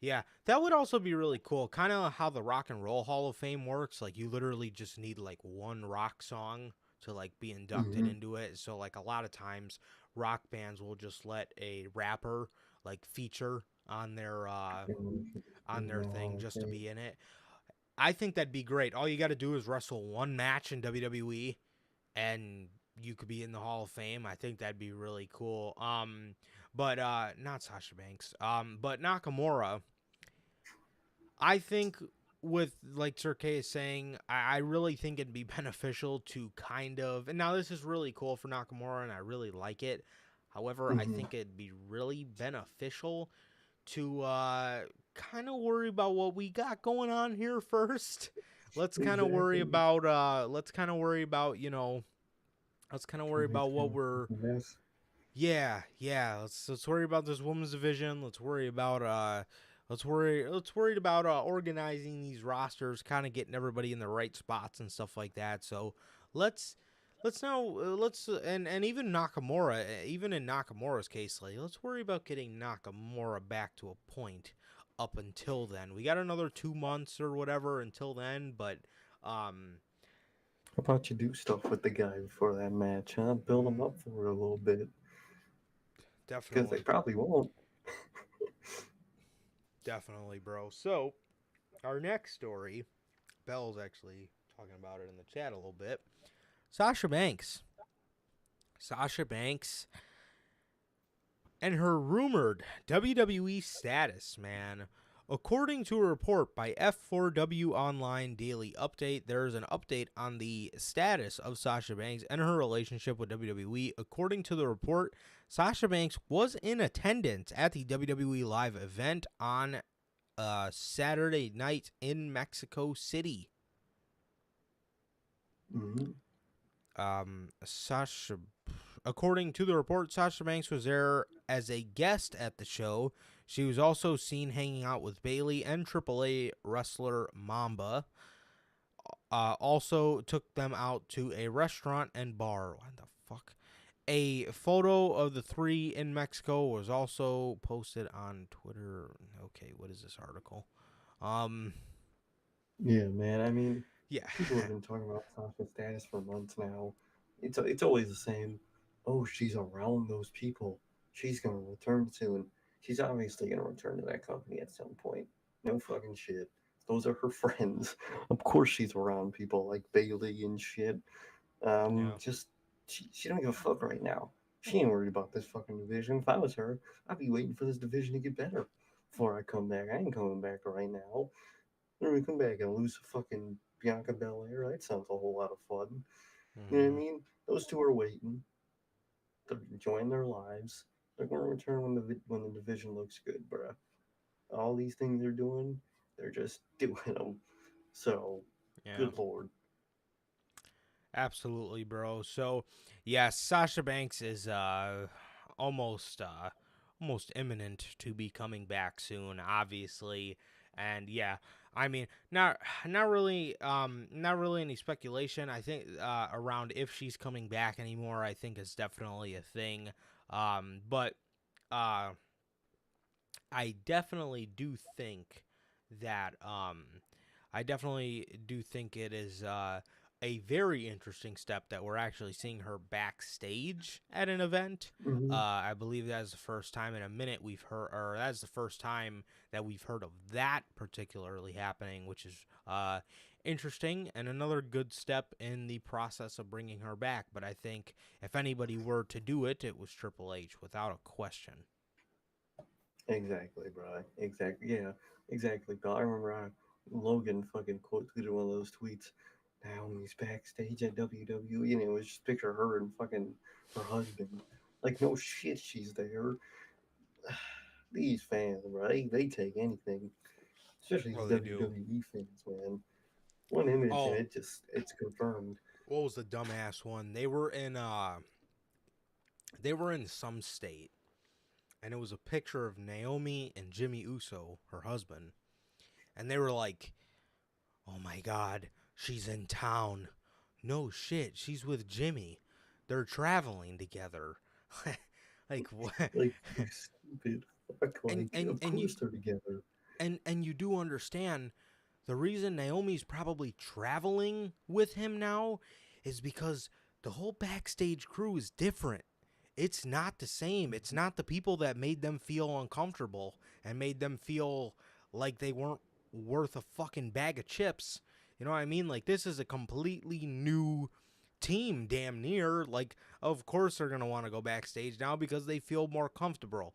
Yeah, that would also be really cool. Kind of how the Rock and Roll Hall of Fame works. Like you literally just need like one rock song to like be inducted Mm-hmm. into it. So like a lot of times rock bands will just let a rapper like feature on their thing just to be in it. I think that'd be great. All you got to do is wrestle one match in WWE and you could be in the Hall of Fame. I think that'd be really cool. But not Sasha Banks. But Nakamura, I think with like Sir K is saying, I really think it'd be beneficial to kind of, and now this is really cool for Nakamura and I really like it. However, I Mm-hmm. think it'd be really beneficial to kind of worry about what we got going on here first. Let's kind of worry Exactly. about let's kind of worry Triple H about what kind we're of mess. yeah. Let's worry about this women's division. Let's worry about organizing these rosters, kind of getting everybody in the right spots and stuff like that. So let's now let's and even Nakamura, even in Nakamura's case, like let's worry about getting Nakamura back to a point. Up until then, we got another 2 months or whatever until then, but um How about you do stuff with the guy before that match, huh? Build him Mm, up for it a little bit, because they definitely, probably won't. definitely, bro. So our next story, Bell's actually talking about it in the chat a little bit. Sasha Banks. Sasha Banks and her rumored WWE status, man. According to a report by F4W Online Daily Update, there is an update on the status of Sasha Banks and her relationship with WWE. According to the report, Sasha Banks was in attendance at the WWE live event on Saturday night in Mexico City. Hmm. Sasha, according to the report, Sasha Banks was there as a guest at the show. She was also seen hanging out with Bayley and AAA wrestler Mamba. Also took them out to a restaurant and bar. What the fuck? A photo of the three in Mexico was also posted on Twitter. Okay, what is this article? Um, Yeah, man. I mean, yeah. people have been talking about Sasha's status for months now. It's always the same. Oh, she's around those people. She's gonna return soon. She's obviously gonna return to that company at some point. No fucking shit. Those are her friends. Of course, she's around people like Bailey and shit. Yeah. Just she don't give a fuck right now. She ain't worried about this fucking division. If I was her, I'd be waiting for this division to get better before I come back. I ain't coming back right now. When we come back and lose to fucking Bianca Belair, that sounds a whole lot of fun. You know what I Mm-hmm. mean? Those two are waiting. They're enjoying their lives. They're going to return when the division looks good, bruh. All these things they're doing, they're just doing them. So, Yeah. good lord. Absolutely, bro. So, yeah, Sasha Banks is almost imminent to be coming back soon, obviously. And yeah, I mean, not really any speculation. I think around if she's coming back anymore, I think is definitely a thing. But uh I definitely do think that I definitely do think it is a very interesting step that we're actually seeing her backstage at an event. Hmm. I believe that is the first time in a minute we've heard, or that's the first time that we've heard of that particularly happening, which is interesting and another good step in the process of bringing her back. But I think if anybody were to do it, it was Triple H without a question. Exactly, bro. Exactly. Yeah, exactly, Bill. I remember Logan fucking quote tweeted one of those tweets. Naomi's backstage at WWE, and it was just picture her and fucking her husband. Like, no shit, she's there. These fans, bro, they take anything, especially Oh, these they do. WWE fans, man. One image and Oh, it's confirmed. what was the dumbass one? They were in some state and it was a picture of Naomi and Jimmy Uso, her husband, and they were like, "Oh my god, she's in town." No shit, she's with Jimmy. They're traveling together. Like what? Like, you stupid fuck. And Like, and of and you course they're together. and you do understand the reason Naomi's probably traveling with him now is because the whole backstage crew is different. It's not the same. It's not the people that made them feel uncomfortable and made them feel like they weren't worth a fucking bag of chips. You know what I mean? Like this is a completely new team damn near. Like of course they're going to want to go backstage now because they feel more comfortable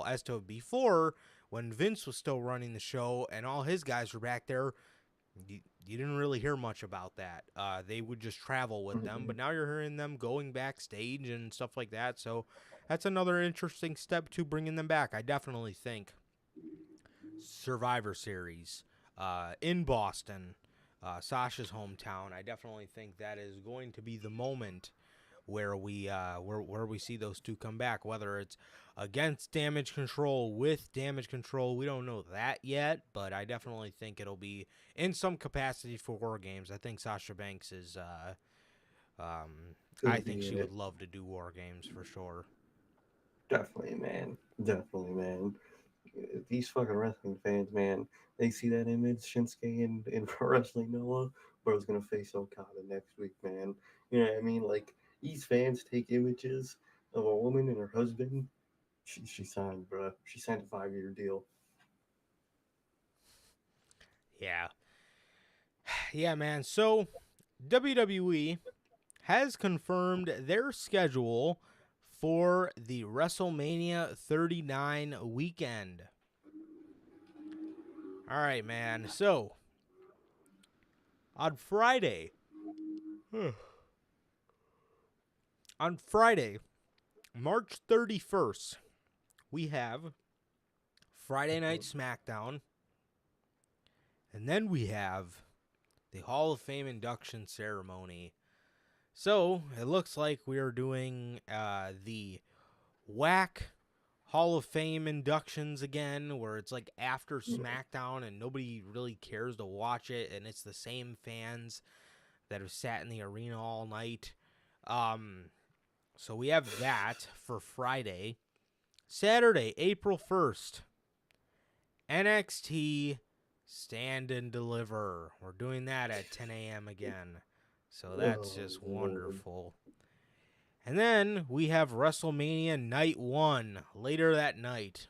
as to before when Vince was still running the show and all his guys were back there. You didn't really hear much about that. They would just travel with them, Hmm. but now you're hearing them going backstage and stuff like that. So that's another interesting step to bringing them back. I definitely think Survivor Series in Boston, Sasha's hometown. I definitely think that is going to be the moment where we see those two come back. Whether it's against Damage Control, with Damage Control, we don't know that yet. But I definitely think it'll be in some capacity for War Games. I think Sasha Banks is. Gonna I think be she in would it. love to do War Games for sure. Definitely, man. Definitely, man. These fucking wrestling fans, man, they see that image, Shinsuke and Pro Wrestling Noah. bro's gonna face Okada next week, man. You know what I mean? Like these fans take images of a woman and her husband. She signed, bro. She signed a 5-year deal. Yeah. Yeah, man. So WWE has confirmed their schedule for the WrestleMania 39 weekend. All right, man. So on Friday, on Friday, March 31st, we have Friday Night SmackDown, and then we have the Hall of Fame induction ceremony. So it looks like we are doing the whack Hall of Fame inductions again, where it's like after SmackDown and nobody really cares to watch it, and it's the same fans that have sat in the arena all night. So we have that for Friday. Saturday, April 1st, NXT Stand and Deliver. We're doing that at 10 a.m. again. So that's just wonderful. And then we have WrestleMania Night 1 later that night.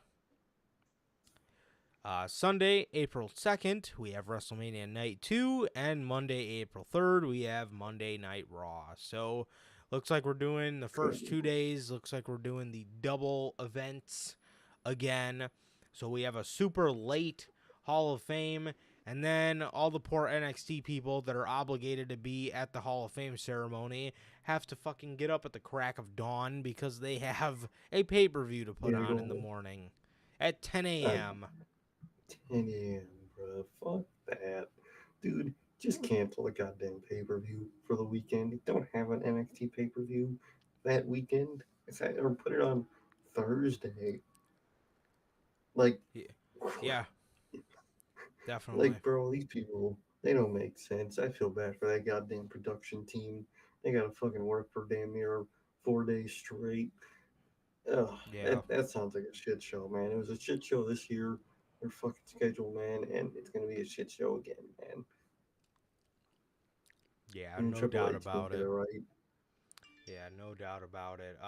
Sunday, April 2nd, we have WrestleMania Night 2. And Monday, April 3rd, we have Monday Night Raw. So looks like we're doing the first 2 days. Looks like we're doing the double events again. So we have a super late Hall of Fame. And then all the poor NXT people that are obligated to be at the Hall of Fame ceremony have to fucking get up at the crack of dawn because they have a pay-per-view to put on in the morning at 10 a.m. 10 a.m., bro. Fuck that. Dude, just cancel the goddamn pay-per-view for the weekend. Don't have an NXT pay-per-view that weekend. Or put it on Thursday. Like, Yeah, definitely. like, bro, these people, they don't make sense. I feel bad for that goddamn production team. They gotta fucking work for damn near 4 days straight. Ugh, Yeah. that sounds like a shit show, man. It was a shit show this year. Their fucking schedule, man, and it's gonna be a shit show again, man. Yeah, And no Triple doubt H didn't about get it. it right. Yeah, no doubt about it.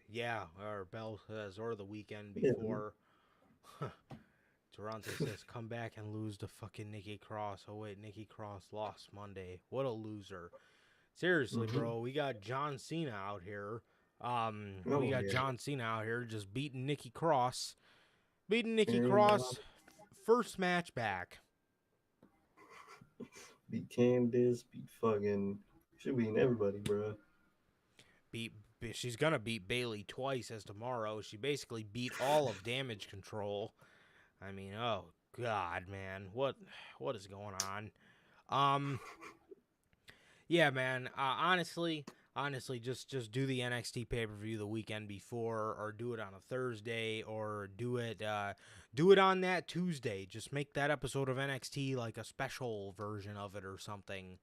Yeah, our Bell says, or the weekend Yeah, before. Toronto says, come back and lose to fucking Nikki Cross. Oh, wait, Nikki Cross lost Monday. What a loser. Seriously, bro, we got John Cena out here. We got John Cena out here just beating Nikki Cross. Beating Nikki Cross, first match back. Beat Candice, beat fucking. Should beat everybody, bro. She's gonna beat Bailey twice as tomorrow. She basically beat all of Damage Control. I mean, oh god, man, what is going on? Yeah, man. Honestly, just do the NXT pay-per-view the weekend before, or do it on a Thursday, or do it on that Tuesday. Just make that episode of NXT like a special version of it or something.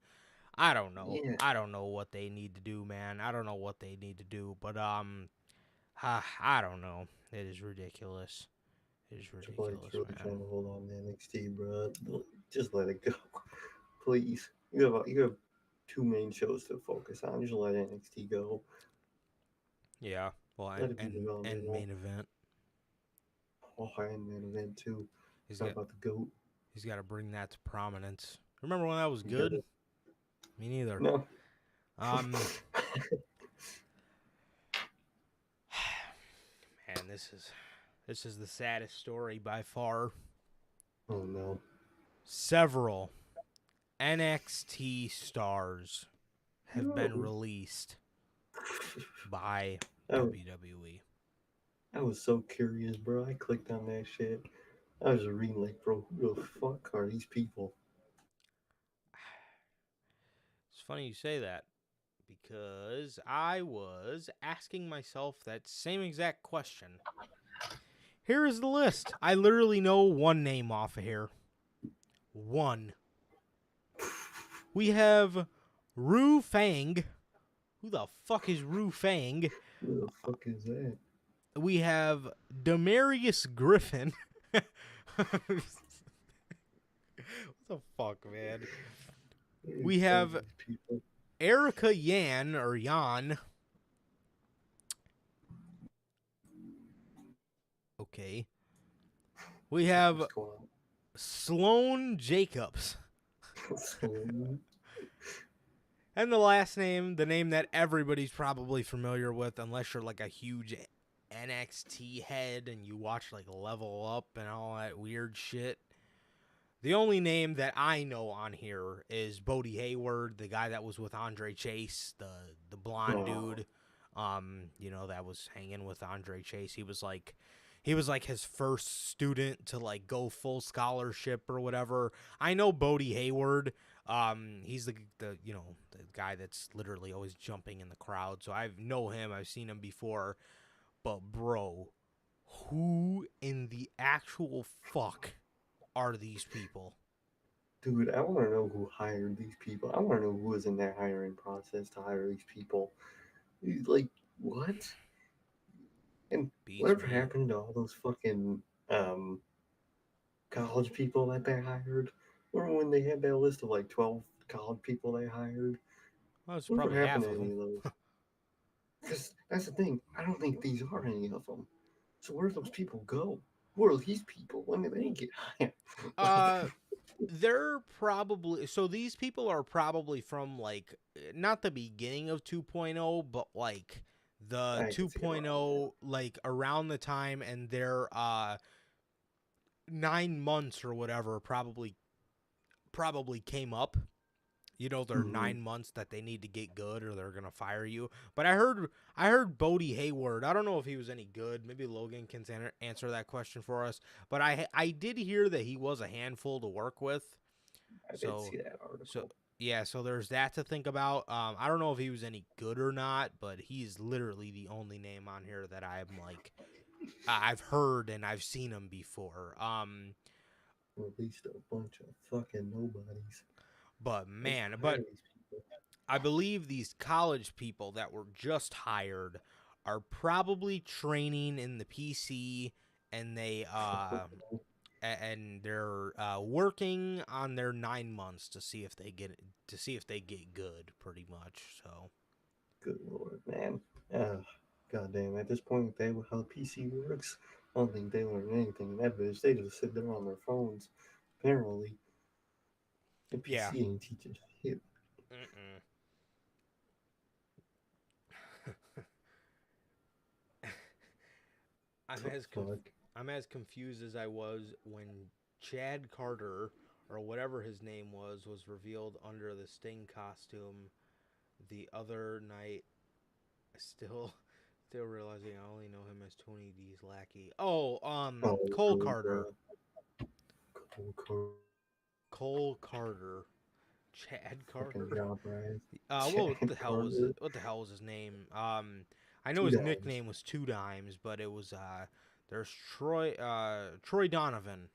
I don't know. Yeah. I don't know what they need to do, man. I don't know what they need to do, but I don't know. It is ridiculous. It is Triple H ridiculous, really man. trying to hold on to NXT, bro. Just let it go, please. You have 2 main shows to focus on. Just let NXT go. Yeah. Well, Let it be and developmental. main event. Oh, and main event too. He's Talk got about the GOAT. he's got to bring that to prominence. Remember when that was You got good? it. Me neither. No. Man, this is the saddest story by far. Oh no. Several NXT stars have been released by WWE. I was so curious, bro. I clicked on that shit. I was just reading like, bro, who the fuck are these people? It's funny you say that, because I was asking myself that same exact question. Here is the list. I literally know one name off of here. One. We have Ru Fang. Who the fuck is Ru Fang? Who the fuck is that? We have Demarius Griffin. What the fuck, man? We have These people. Erica Yan or Yan. Okay. We have What's going Sloane Jacobs. on? So, And the last name, the name that everybody's probably familiar with, unless you're like a huge NXT head and you watch like Level Up and all that weird shit. The only name that I know on here is Bodie Hayward, the guy that was with Andre Chase, the blonde dude, that was hanging with Andre Chase. He was like his first student to like go full scholarship or whatever. I know Bodie Hayward. He's the guy that's literally always jumping in the crowd. So I know him. I've seen him before. But bro, who in the actual fuck are these people? dude, I want to know who hired these people. I want to know who was in that hiring process to hire these people. Like, what? And Beats whatever me. happened to all those fucking um, college people that they hired? Remember when they had that list of like 12 college people they hired? Well, it's Whatever probably happened half to of any them. of those? Because that's the thing. I don't think these are any of them. So where do those people go? Who are these people? When did they get hired? Uh, they're probably so these people are probably from like not the beginning of 2.0, but like the I can see around there. 2.0 like around the time, and they're 9 months or whatever probably came up. They're Mm-hmm. 9 months that they need to get good or they're gonna fire you. But I heard Bodie Hayward. I don't know if he was any good. Maybe Logan can answer that question for us. But I did hear that he was a handful to work with. I did So see that so article. yeah, so there's that to think about. I don't know if he was any good or not, but he's literally the only name on here that I'm like I've heard and I've seen him before. Or at least a bunch of fucking nobodies. But Let's man, hire but these people. I believe these college people that were just hired are probably training in the PC, and they're working on their 9 months to see if they get good, pretty much. So Good lord, man. God damn, at this point, with how PC works, I don't think they learn anything in that bitch. They just sit there on their phones. Apparently, the yeah, PC ain't teaching shit. Mm-mm. I'm The as fuck? I'm as confused as I was when Chad Carter or whatever his name was revealed under the Sting costume the other night. Still realizing I only know him as Tony D's lackey. Oh, Oh, Cole really, Carter. bro? Cold car Cole Carter. Chad fucking Carter. job, right? What Chad the hell was it? Carter. What the hell was his name? I know Two his dimes. nickname was Two Dimes, but it was there's Troy Donovan.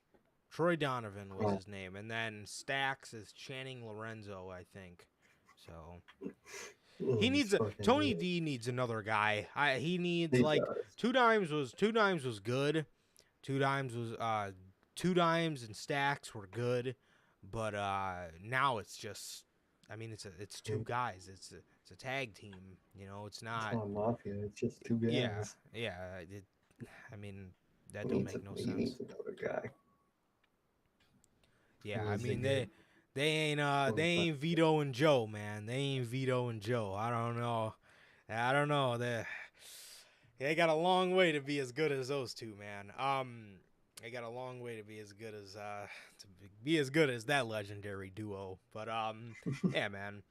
Troy Donovan was Oh, his name, and then Stax is Channing Lorenzo, I think. So oh, he these needs a fucking Tony names. D needs another guy. He needs He like does. Two Dimes was good. Two Dimes was Two Dimes and Stacks were good, but now it's just I mean it's two guys. It's a tag team. It's It's not. not mafia. It's just two Yeah, guys. yeah. I mean that He don't needs make no he sense. needs another guy. He Yeah, I needs to mean get they ain't Vito and Joe, man. They ain't Vito and Joe. I don't know. They got a long way to be as good as those two, man. They got a long way to be as good as that legendary duo. But yeah, man.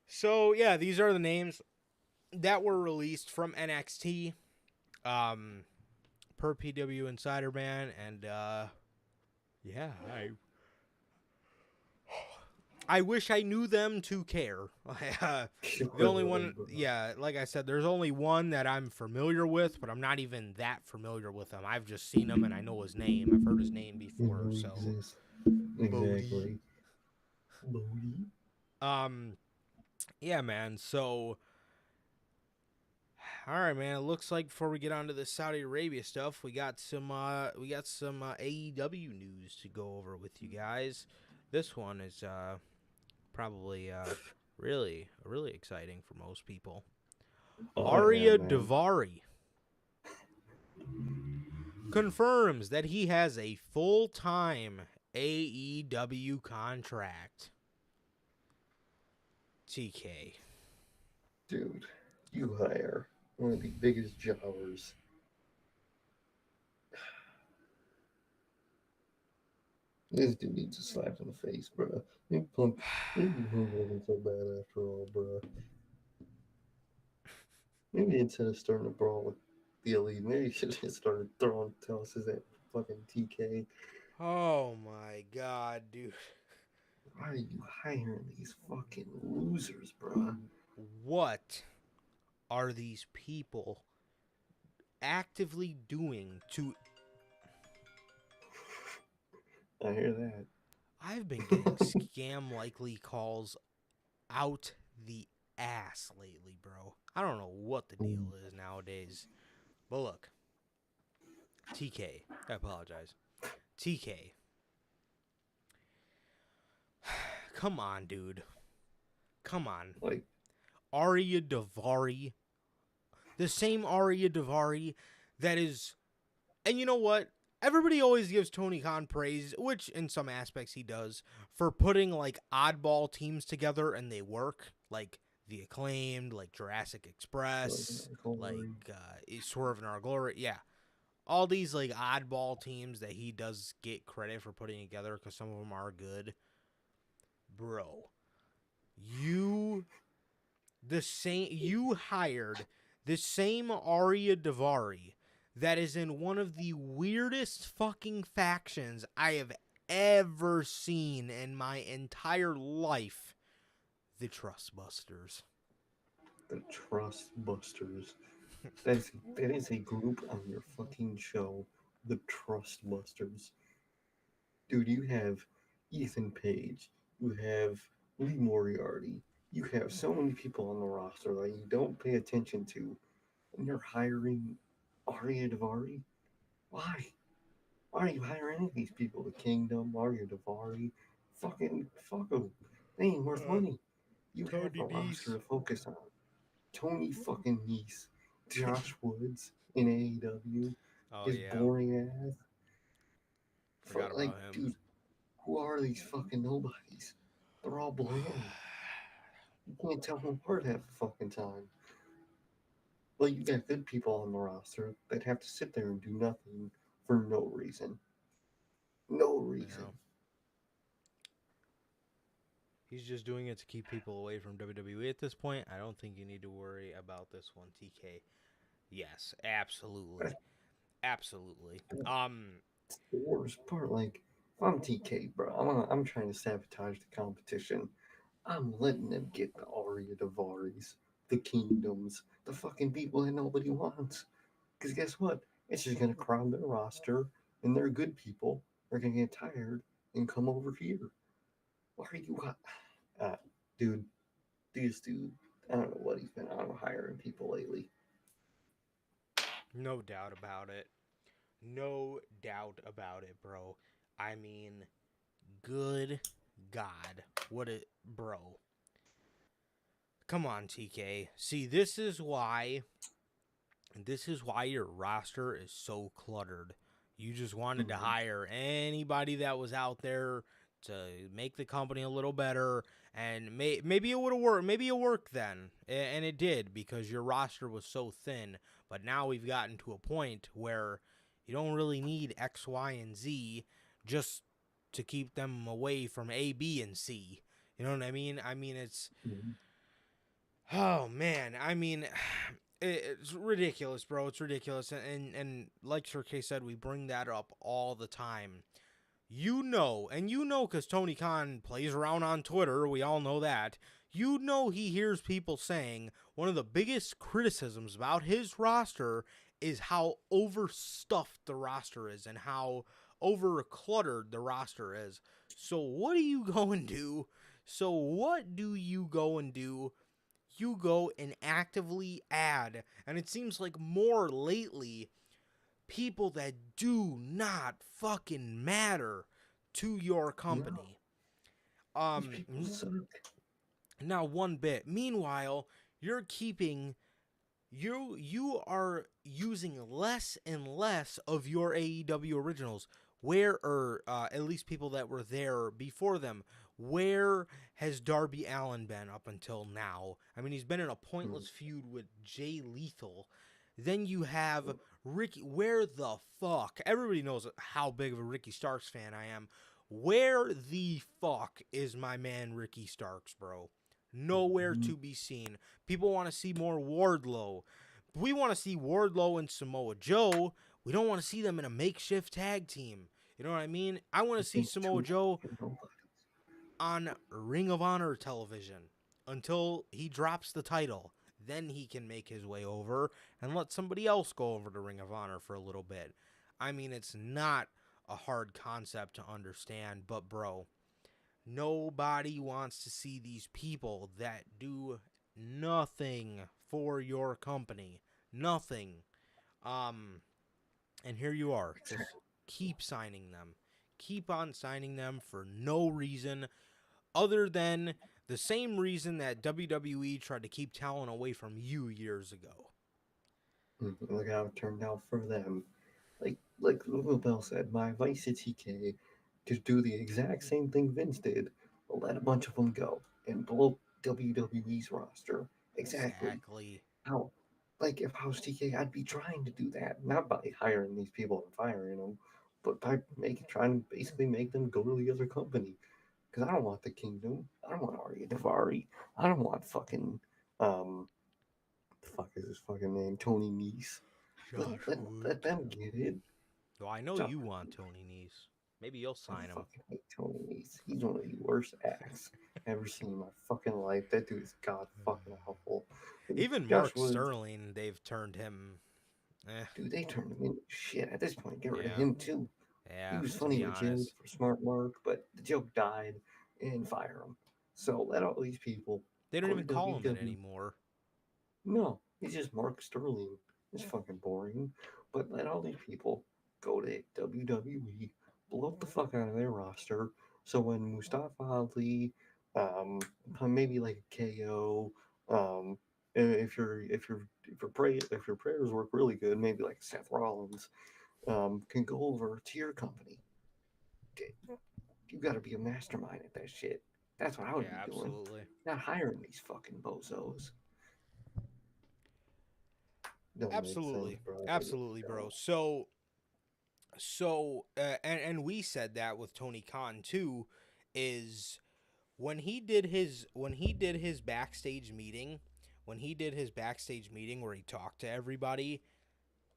So yeah, these are the names that were released from NXT, um, per PW Insider, man, and yeah, I wish I knew them to care. The only really, one, bro. yeah, like I said, there's only one that I'm familiar with, but I'm not even that familiar with him. I've just seen him and I know his name. I've heard his name You before. know he So exists. Bodie. Exactly. Bodie. Um, yeah, man. So, all right, man. It looks like before we get on to the Saudi Arabia stuff, we got some AEW news to go over with you guys. This one is probably really exciting for most people. Oh yeah, Arya man. Davari confirms that he has a full-time AEW contract. TK. Dude, you hire one of the biggest jobbers. This dude needs a slap in the face, bro. Maybe Punk wasn't so bad after all, bro. Maybe instead of starting a brawl with the Elite, maybe he should have started throwing tosses at fucking TK. Oh my god, dude. Why are you hiring these fucking losers, bro? What are these people actively doing to... I hear that. I've been getting scam likely calls out the ass lately, bro. I don't know what the deal is nowadays. But look, TK, I apologize. TK. Come on, dude. Come on. Like, Arya Davari. The same Arya Davari that is... And you know what? Everybody always gives Tony Khan praise, which in some aspects he does, for putting like oddball teams together and they work. Like The Acclaimed, like Jurassic Express, like Swerve in Our Glory. Yeah. All these like oddball teams that he does get credit for putting together because some of them are good. Bro, you hired the same Arya Davari that is in one of the weirdest fucking factions I have ever seen in my entire life. The Trustbusters. the Trust Busters. That is a group on your fucking show. The Trust Busters. Dude, you have Ethan Page. You have Lee Moriarty. You have so many people on the roster that you don't pay attention to. And you're hiring Arya Davari? Why? Why are you hiring any of these people? The Kingdom, Arya Davari? Fucking fuck them. They ain't worth money. You have Tony a roster to focus on. Tony fucking Nese, Josh Woods in AEW, Oh, his yeah. boring ass. Forgot Like, about him. dude, who are these fucking nobodies? They're all bland. You can't tell them apart half the fucking time. Like, you got good people on the roster that have to sit there and do nothing for no reason. No reason. Yeah. He's just doing it to keep people away from WWE at this point. I don't think you need to worry about this one, TK. Yes, absolutely. Absolutely. It's the worst part. Like, if I'm TK, bro, I'm trying to sabotage the competition. I'm letting them get the Arya Davaris, the Kingdoms, the fucking people that nobody wants. Because guess what? It's just going to crowd their roster, and their good people are going to get tired and come over here. Why are you... dude, this dude, I don't know what he's been on hiring people lately. No doubt about it. No doubt about it, bro. I mean, good God. What a... Bro. Come on, TK. See, this is why your roster is so cluttered. You just wanted to hire anybody that was out there to make the company a little better, and maybe it would have worked. Maybe it worked then, and it did because your roster was so thin. But now we've gotten to a point where you don't really need X, Y, and Z just to keep them away from A, B, and C. You know what I mean? I mean, it's... Oh, man. I mean... It's ridiculous, bro. It's ridiculous. And like Sir K said, we bring that up all the time. You know because Tony Khan plays around on Twitter. We all know that. You know he hears people saying one of the biggest criticisms about his roster is how overstuffed the roster is and how over-cluttered the roster is. So what do you go and do? You go and actively add, and it seems like more lately, people that do not fucking matter to your company. These people suck. Not one bit. Meanwhile, you're keeping you are using less and less of your AEW originals. Where, or at least people that were there before them, where has Darby Allin been up until now? I mean, he's been in a pointless feud with Jay Lethal. Then you have Ricky. Where the fuck? Everybody knows how big of a Ricky Starks fan I am. Where the fuck is my man Ricky Starks, bro? Nowhere to be seen. People want to see more Wardlow. We want to see Wardlow and Samoa Joe. We don't want to see them in a makeshift tag team. You know what I mean? I want to see Samoa Joe on Ring of Honor television until he drops the title. Then he can make his way over and let somebody else go over to Ring of Honor for a little bit. I mean, it's not a hard concept to understand, but bro, nobody wants to see these people that do nothing for your company. Nothing. And here you are. Just keep signing them. Keep on signing them for no reason other than the same reason that WWE tried to keep talent away from you years ago. Look how it turned out for them. Like Lil Bell said, my advice to TK to do the exact same thing Vince did. Let a bunch of them go and blow up WWE's roster. Exactly. How, like, if I was TK, I'd be trying to do that, not by hiring these people and firing them, but by trying to basically make them go to the other company. Because I don't want the Kingdom. I don't want Arya Davari. I don't want fucking the fuck is his fucking name? Tony Nese. Josh Wood. Let them get it. Well, I know you want Tony Nese. Maybe you'll I sign him. fucking hate Tony Nese. He's one of the worst acts I've ever seen in my fucking life. That dude is god fucking awful. Even Josh Mark Woods, Sterling, they've turned him. dude, they turned him into shit. At this point, get rid of Yeah. him too. He Yeah, was to funny be with Jay honest. for Smart Mark, but the joke died and fire him. So let all these people They don't go to even call him that WWE. anymore. No, he's just Mark Sterling. It's fucking boring. But let all these people go to WWE, blow up the fuck out of their roster. So when Mustafa Ali, um, maybe like a KO, if your prayers work really good, maybe like Seth Rollins, can go over to your company. You got to be a mastermind at that shit. That's what I would Yeah, be doing. absolutely. Not hiring these fucking bozos. Don't make sense, Absolutely. bro. Absolutely, bro. And we said that with Tony Khan too, is when he did his backstage meeting, where he talked to everybody,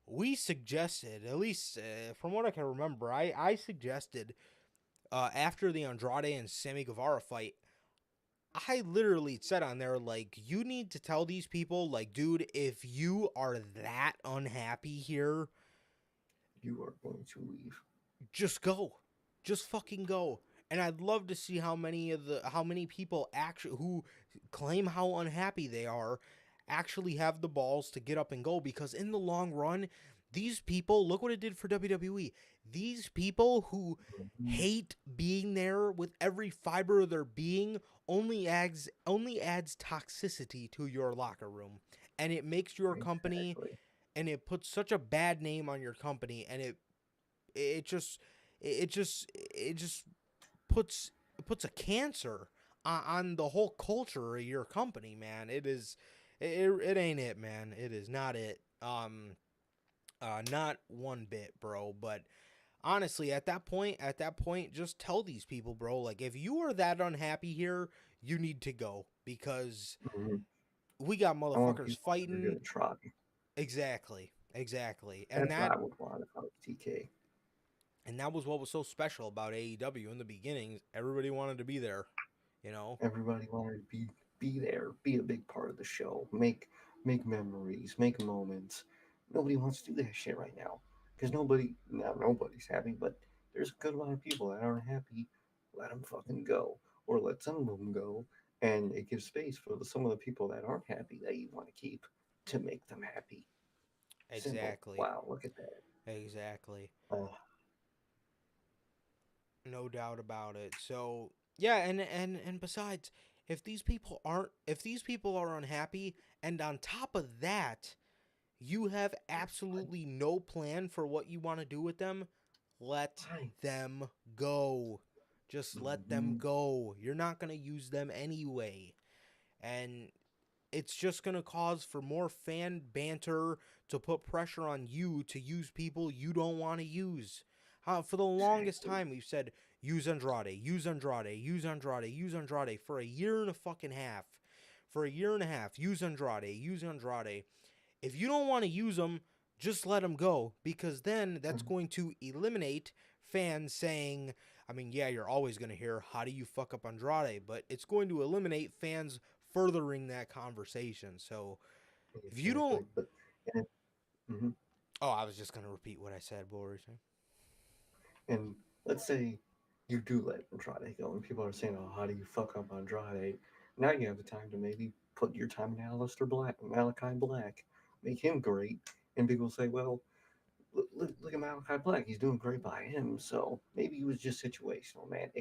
we suggested, at least from what I can remember, I suggested after the Andrade and Sammy Guevara fight, I literally said on there, like, you need to tell these people, like, dude, if you are that unhappy here, You are going to leave. just go. Just fucking go. And I'd love to see how many people actually who claim how unhappy they are actually have the balls to get up and go, because in the long run, these people, look what it did for WWE. These people who hate being there with every fiber of their being only adds toxicity to your locker room, and it makes your company, Exactly. and it puts such a bad name on your company, and it just puts a cancer on the whole culture of your company, man. It ain't it, man. It is not it. Not one bit, bro. But honestly, at that point, just tell these people, bro, like, if you are that unhappy here, you need to go, because Mhm. we got I want motherfuckers people that are fighting. going to try. Exactly. And That's what that I would want if I was TK. and that was what was so special about AEW in the beginning. Everybody wanted to be there, you know. Everybody wanted to be there, be a big part of the show, make memories, make moments. Nobody wants to do that shit right now because nobody's happy, but there's a good amount of people that aren't happy. Let them fucking go, or let some of them go, and it gives space for some of the people that aren't happy that you want to keep to make them happy. Simple. Exactly. Wow, look at that. Exactly. Uh, No doubt about it. So yeah, and besides, if these people are unhappy, and on top of that, you have absolutely no plan for what you want to do with them, let Right. them go. Just let them Mhm. go. You're not going to use them anyway. And it's just going to cause for more fan banter to put pressure on you to use people you don't want to use. For the longest Exactly. time, we've said, use Andrade, use Andrade, use Andrade, use Andrade for a year and a fucking half. For a year and a half, use Andrade, use Andrade. If you don't want to use them, just let them go, because then that's Mhm. going to eliminate fans saying, I mean, yeah, you're always going to hear, how do you fuck up Andrade? But it's going to eliminate fans furthering that conversation. So if you don't, Exactly. But and, mhm. oh, I was just going to repeat what I said. What were you saying? And let's say you do let Andrade go, and people are saying, "Oh, how do you fuck up Andrade?" Now you have the time to maybe put your time in Malachi Black, make him great, and people say, "Well, look at Malachi Black. He's doing great by him. So maybe it was just situational, man.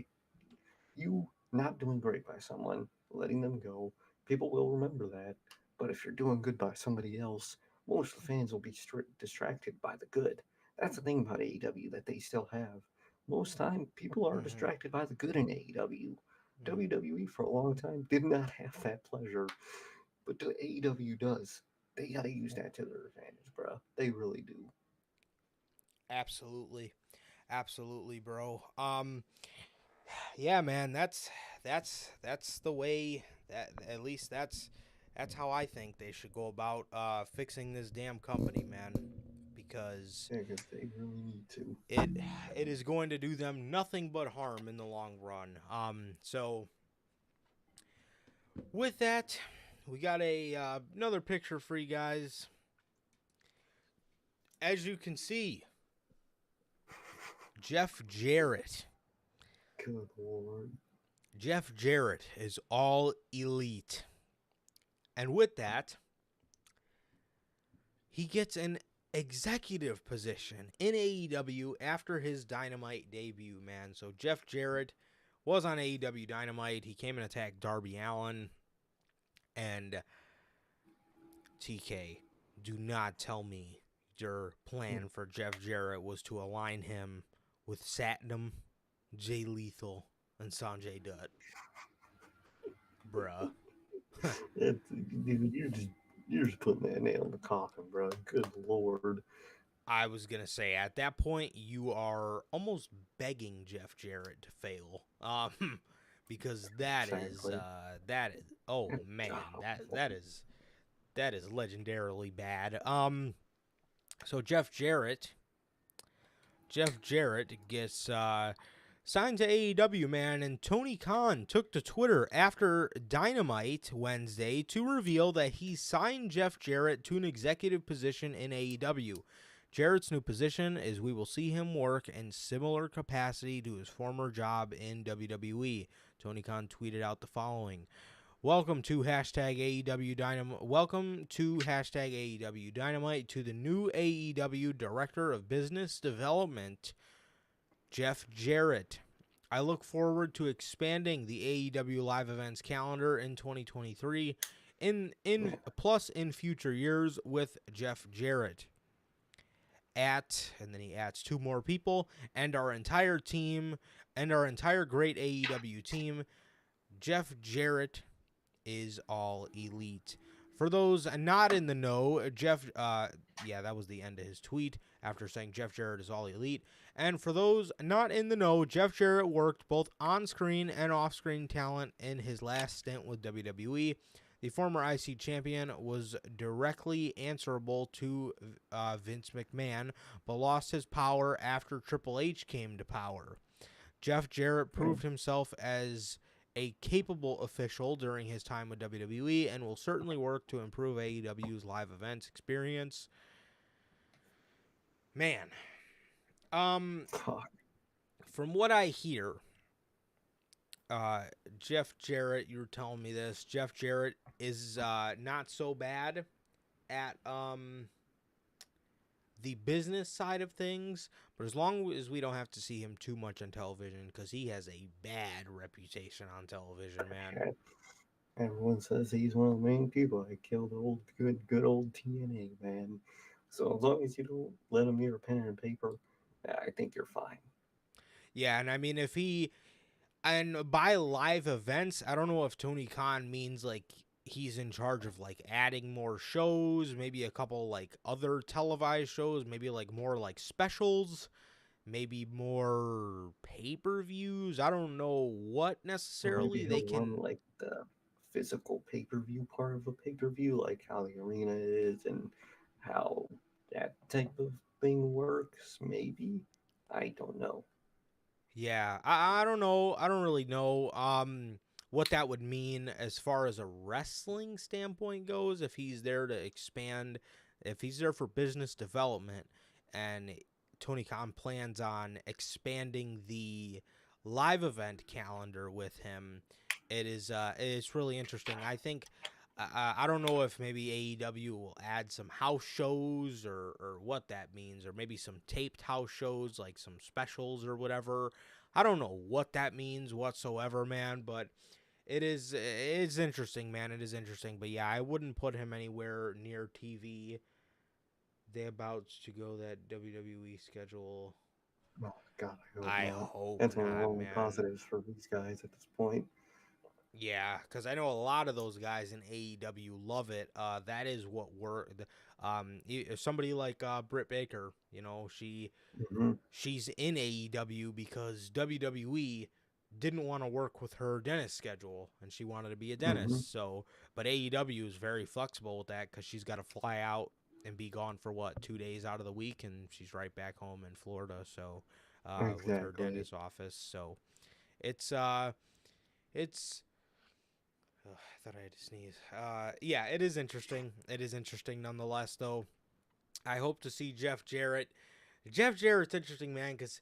You not doing great by someone, letting them go, people will remember that. But if you're doing good by somebody else, most of the fans will be distracted by the good. That's the thing about AEW that they still have. Most time, people are Mm-hmm. distracted by the good in AEW. Mm-hmm. WWE for a long time did not have that pleasure, but the AEW does. They gotta use that to their advantage, bro. They really do. Absolutely. Absolutely, bro. Yeah, man, that's the way that, at least that's how I think they should go about fixing this damn company, man, because Yeah, because they really need to. it it is going to do them nothing but harm in the long run. So with that, we got a another picture for you guys. As you can see, Jeff Jarrett. Good lord. Jeff Jarrett is all elite. And with that, he gets an executive position in AEW after his Dynamite debut, man. So Jeff Jarrett was on AEW Dynamite. He came and attacked Darby Allin. And TK, do not tell me your plan for Jeff Jarrett was to align him with Satnam, Jay Lethal, and Sanjay Dutt. Bruh. Dude, you're just putting that nail in the coffin, bro. Good lord. I was gonna say, at that point you are almost begging Jeff Jarrett to fail, because Exactly. that is, oh man, Oh, that is legendarily bad. So Jeff Jarrett gets signed to AEW, man, and Tony Khan took to Twitter after Dynamite Wednesday to reveal that he signed Jeff Jarrett to an executive position in AEW. Jarrett's new position is we will see him work in similar capacity to his former job in WWE. Tony Khan tweeted out the following. Welcome to hashtag AEW Dynamite. Welcome to hashtag AEW Dynamite to the new AEW Director of Business Development, Jeff Jarrett. I look forward to expanding the AEW live events calendar in 2023 in future years with Jeff Jarrett. And then he adds two more people and our entire team and our entire great AEW team. Jeff Jarrett is all elite. For those not in the know, that was the end of his tweet after saying Jeff Jarrett is all elite. And for those not in the know, Jeff Jarrett worked both on-screen and off-screen talent in his last stint with WWE. The former IC champion was directly answerable to Vince McMahon, but lost his power after Triple H came to power. Jeff Jarrett proved himself as a capable official during his time with WWE and will certainly work to improve AEW's live events experience. Man, fuck. from what I hear, Jeff Jarrett, you were telling me this. Jeff Jarrett is not so bad at the business side of things, but as long as we don't have to see him too much on television, because he has a bad reputation on television, man. Everyone says he's one of the main people that killed old, good old TNA, man. So as long as you don't let him near pen and paper, I think you're fine. Yeah, and I mean, if he and by live events, I don't know if Tony Khan means like he's in charge of like adding more shows, maybe a couple like other televised shows, maybe like more like specials, maybe more pay-per-views. I don't know what Or maybe necessarily they he'll run can. like the physical pay-per-view part of a pay-per-view, like how the arena is and how that type of thing works. Maybe, I don't know. Yeah, I don't know. I don't really know what that would mean as far as a wrestling standpoint goes, if he's there to expand, if he's there for business development, and Tony Khan plans on expanding the live event calendar with him. It's really interesting. I think I don't know if maybe AEW will add some house shows or what that means, or maybe some taped house shows, like some specials or whatever. I don't know what that means whatsoever, man, but it's interesting, man. It is interesting. But yeah, I wouldn't put him anywhere near TV. They about to go that WWE schedule. Oh God, I hope I not. hope That's one of the not, only man. positives for these guys at this point. Yeah, because I know a lot of those guys in AEW love it. That is what we're somebody like Britt Baker. You know, Hmm. she's in AEW because WWE didn't want to work with her dentist schedule, and she wanted to be a Hmm. dentist. So, but AEW is very flexible with that because she's got to fly out and be gone for what 2 days out of the week, and she's right back home in Florida. So, with her Exactly. dentist office, so it's it's I thought I had to sneeze. Yeah, it is interesting. It is interesting nonetheless, though. I hope to see Jeff Jarrett. Jeff Jarrett's interesting, man, because,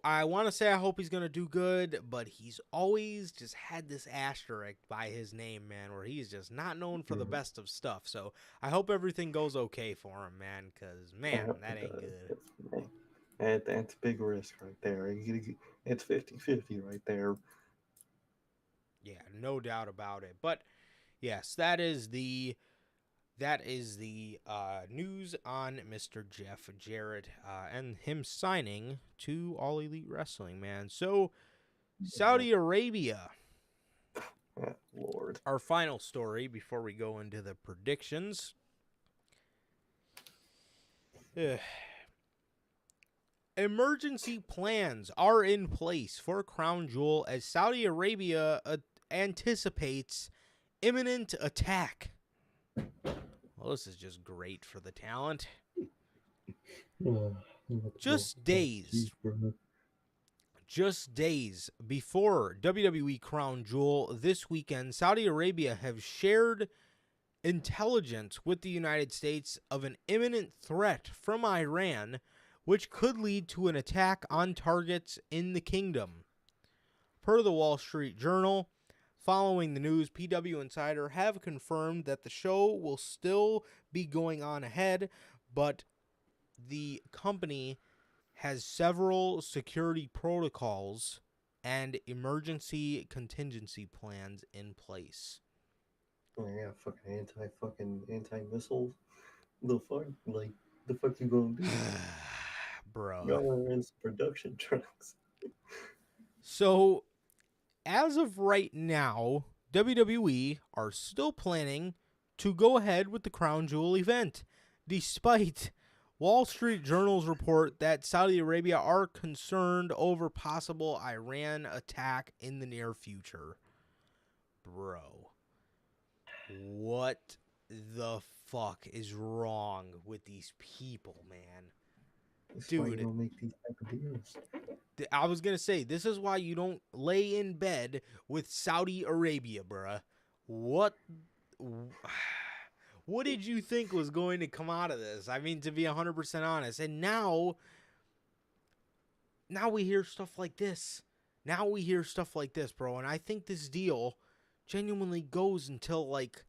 I want to say I hope he's going to do good, but he's always just had this asterisk by his name, man, where he's just not known for the Mhm. best of stuff. So I hope everything goes okay for him, man, because, I man, hope that it ain't does. good. 'Cause, man, that's a big risk right there. It's 50-50 right there. Yeah, no doubt about it. But, yes, that is the news on Mr. Jeff Jarrett and him signing to All Elite Wrestling, man. So, Yeah. Saudi Arabia, Lord. our final story before we go into the predictions. Ugh. Emergency plans are in place for Crown Jewel as Saudi Arabia anticipates imminent attack. Well, this is just great for the talent. Just days Just days before WWE Crown Jewel this weekend, Saudi Arabia have shared intelligence with the United States of an imminent threat from Iran, which could lead to an attack on targets in the kingdom. Per the Wall Street Journal, following the news, PW Insider have confirmed that the show will still be going on ahead, but the company has several security protocols and emergency contingency plans in place. Oh, yeah, fucking anti missiles. The fuck, like, the fuck you gonna do? Bruh. Y'all are in some production trucks. So, as of right now, WWE are still planning to go ahead with the Crown Jewel event, despite Wall Street Journal's report that Saudi Arabia are concerned over possible Iran attack in the near future. Bro, what the fuck is wrong with these people, man? That's why you Dude, don't make these type of deals. I was going to say, this is why you don't lay in bed with Saudi Arabia, bruh. What what did you think was going to come out of this? I mean, to be 100% honest. And now we hear stuff like this. Now we hear stuff like this, bro. And I think this deal genuinely goes until like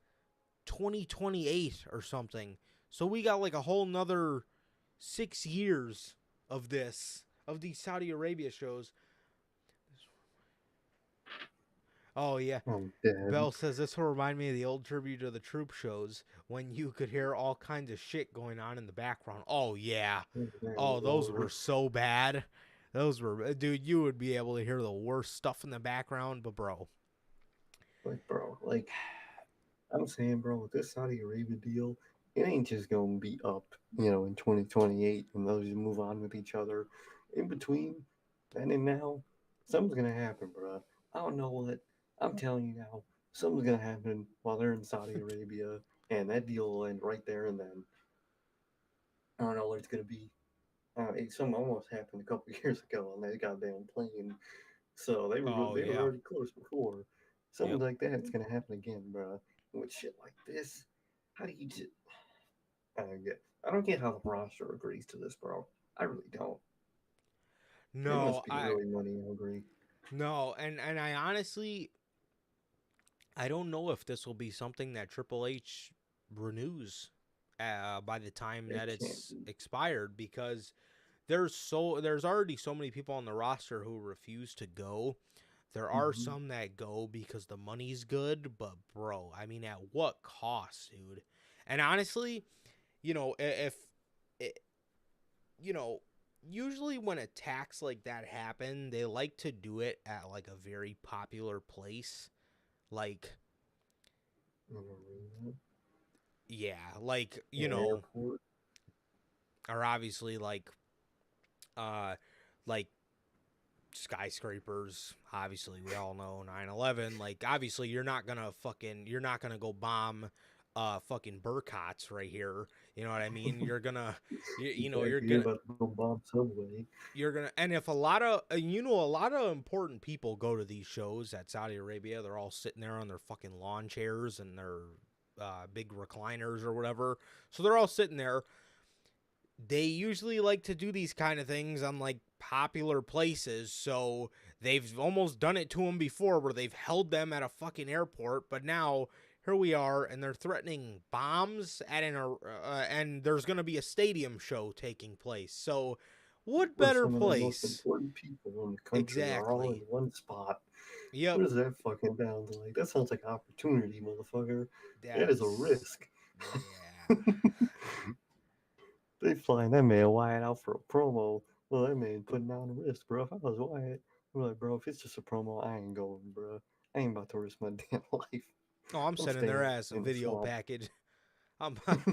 2028 or something. So we got like a whole nother 6 years of these Saudi Arabia shows. Oh yeah. I'm dead. Bell says this will remind me of the old tribute to the troop shows when you could hear all kinds of shit going on in the background. Oh yeah. Oh, those were Lord. so bad. Those were, dude, you would be able to hear the worst stuff in the background, but bro. Like, bro, like, I'm saying, bro, with this Saudi Arabia deal, it ain't just gonna be up, in 2028 and they'll just move on with each other. In between then and now, something's gonna happen, bro. I don't know what. I'm telling you now, something's gonna happen while they're in Saudi Arabia, and that deal will end right there and then. I don't know what it's gonna be. Something almost happened a couple years ago on that goddamn plane. So Oh they were yeah. already close before. Something Yep. like that's gonna happen again, bro. With shit like this, how do you just? I don't get how the roster agrees to this, bro. I really don't. It No, must be I really money hungry. no, and I honestly I don't know if this will be something that Triple H renews by the time It that can't it's be. expired because there's already so many people on the roster who refuse to go. There are Mm-hmm. some that go because the money's good, but bro, I mean, at what cost, dude? And honestly, if it, you know, usually when attacks like that happen, they like to do it at like a very popular place, like yeah, like An airport. or obviously uh, like skyscrapers. Obviously, we all know 9/11. Like, obviously, you're not gonna go bomb, fucking Burkotts right here. You know what I mean? You're gonna, Exactly. You're about to go bomb Subway. and if a lot of, a lot of important people go to these shows at Saudi Arabia, they're all sitting there on their fucking lawn chairs and their big recliners or whatever. So they're all sitting there. They usually like to do these kind of things on like popular places, so they've almost done it to them before where they've held them at a fucking airport, but now here we are and they're threatening bombs at and there's going to be a stadium show taking place. So what Where better some of the most place? important people in the country are all in Exactly. one spot. Yep. What does that fucking sound like? That sounds like opportunity, motherfucker. That is a That's risk. yeah. They flying that man Wyatt out for a promo. Well, that man putting down a risk, bro. If I was Wyatt, I'm like, bro, if it's just a promo, I ain't going, bro. I ain't about to risk my damn life. Oh, I'm I'm sending their staying ass a in the video swamp. package. I'm I'm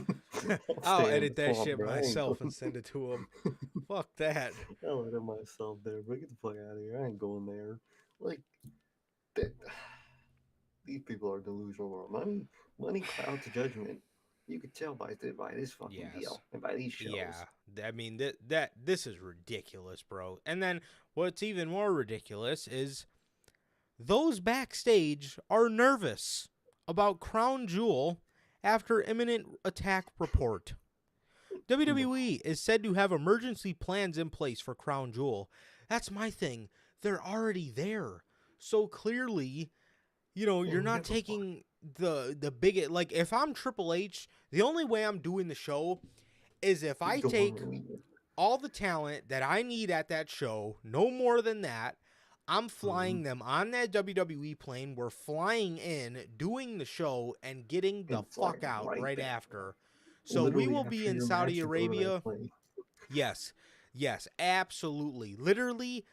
I'll staying in edit the that swamp, shit bro. I ain't myself and going. send it to them. Fuck that. I'll let myself there, bro. Get the fuck out of here. I ain't going there. Like, that, these people are delusional, bro. Money clouds judgment. You could tell by this fucking Yes. deal and by these Yeah. shows. I mean that this is ridiculous, bro. And then what's even more ridiculous is those backstage are nervous about Crown Jewel after imminent attack report. Bro, WWE is said to have emergency plans in place for Crown Jewel. That's my thing. They're already there. So clearly, they you're don't not give a fuck. taking the big, like, if I'm Triple H, the only way I'm doing the show is if You I don't want take to leave. all the talent that I need at that show, no more than that. I'm Mm-hmm. flying them on that WWE plane. We're flying in, doing the show, and getting the And fly fuck out right right back, after. bro. So we Literally will be after in your Saudi match, you go to that Arabia. plane. Yes, yes, absolutely. Literally,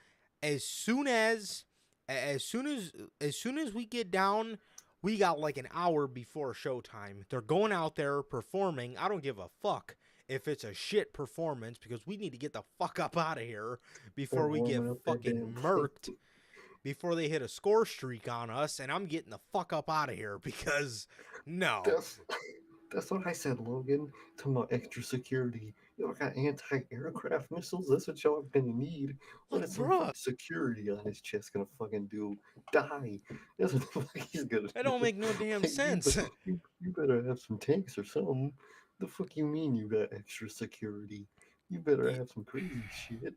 as soon as, as soon as, as soon as we get down, we got like an hour before showtime. They're going out there performing. I don't give a fuck if it's a shit performance because we need to get the fuck up out of here before Start we get warming up that fucking damn plane. murked. Before they hit a score streak on us, and I'm getting the fuck up out of here because no, That's that's what I said, Logan. Talking about extra security. You know, got anti-aircraft missiles. That's what y'all gonna need. What like, is some bruh, fucking security on his chest gonna fucking do? Die. That's what the fuck he's gonna that do. don't make no damn Like, sense. you better have some tanks or something. The fuck you mean you got extra security? You better have some crazy shit.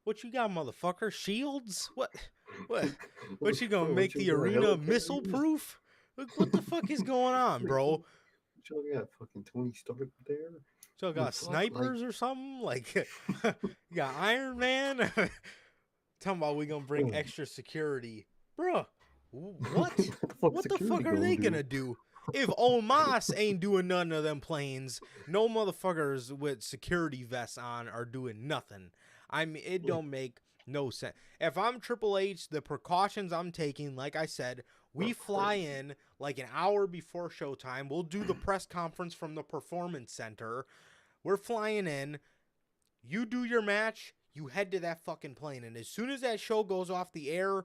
What you got, motherfucker? Shields? What? What you gonna Bro, make what you the got, arena missile helicopters? proof? Like, what the fuck is going on, Like, bro? what y'all got fucking Tony Stark there? So I The got fuck? Like, snipers or something? Like, you got Iron Man? Talking about we gonna bring bro, extra security, bro. What? What What the security fuck are they do? gonna do? If Omos ain't doing none of them planes, no motherfuckers with security vests on are doing nothing. I mean, it don't make no sense. If I'm Triple H, the precautions I'm taking, like I said, we fly in like an hour before showtime. We'll do the press conference from the Performance Center. We're flying in. You do your match. You head to that fucking plane. And as soon as that show goes off the air,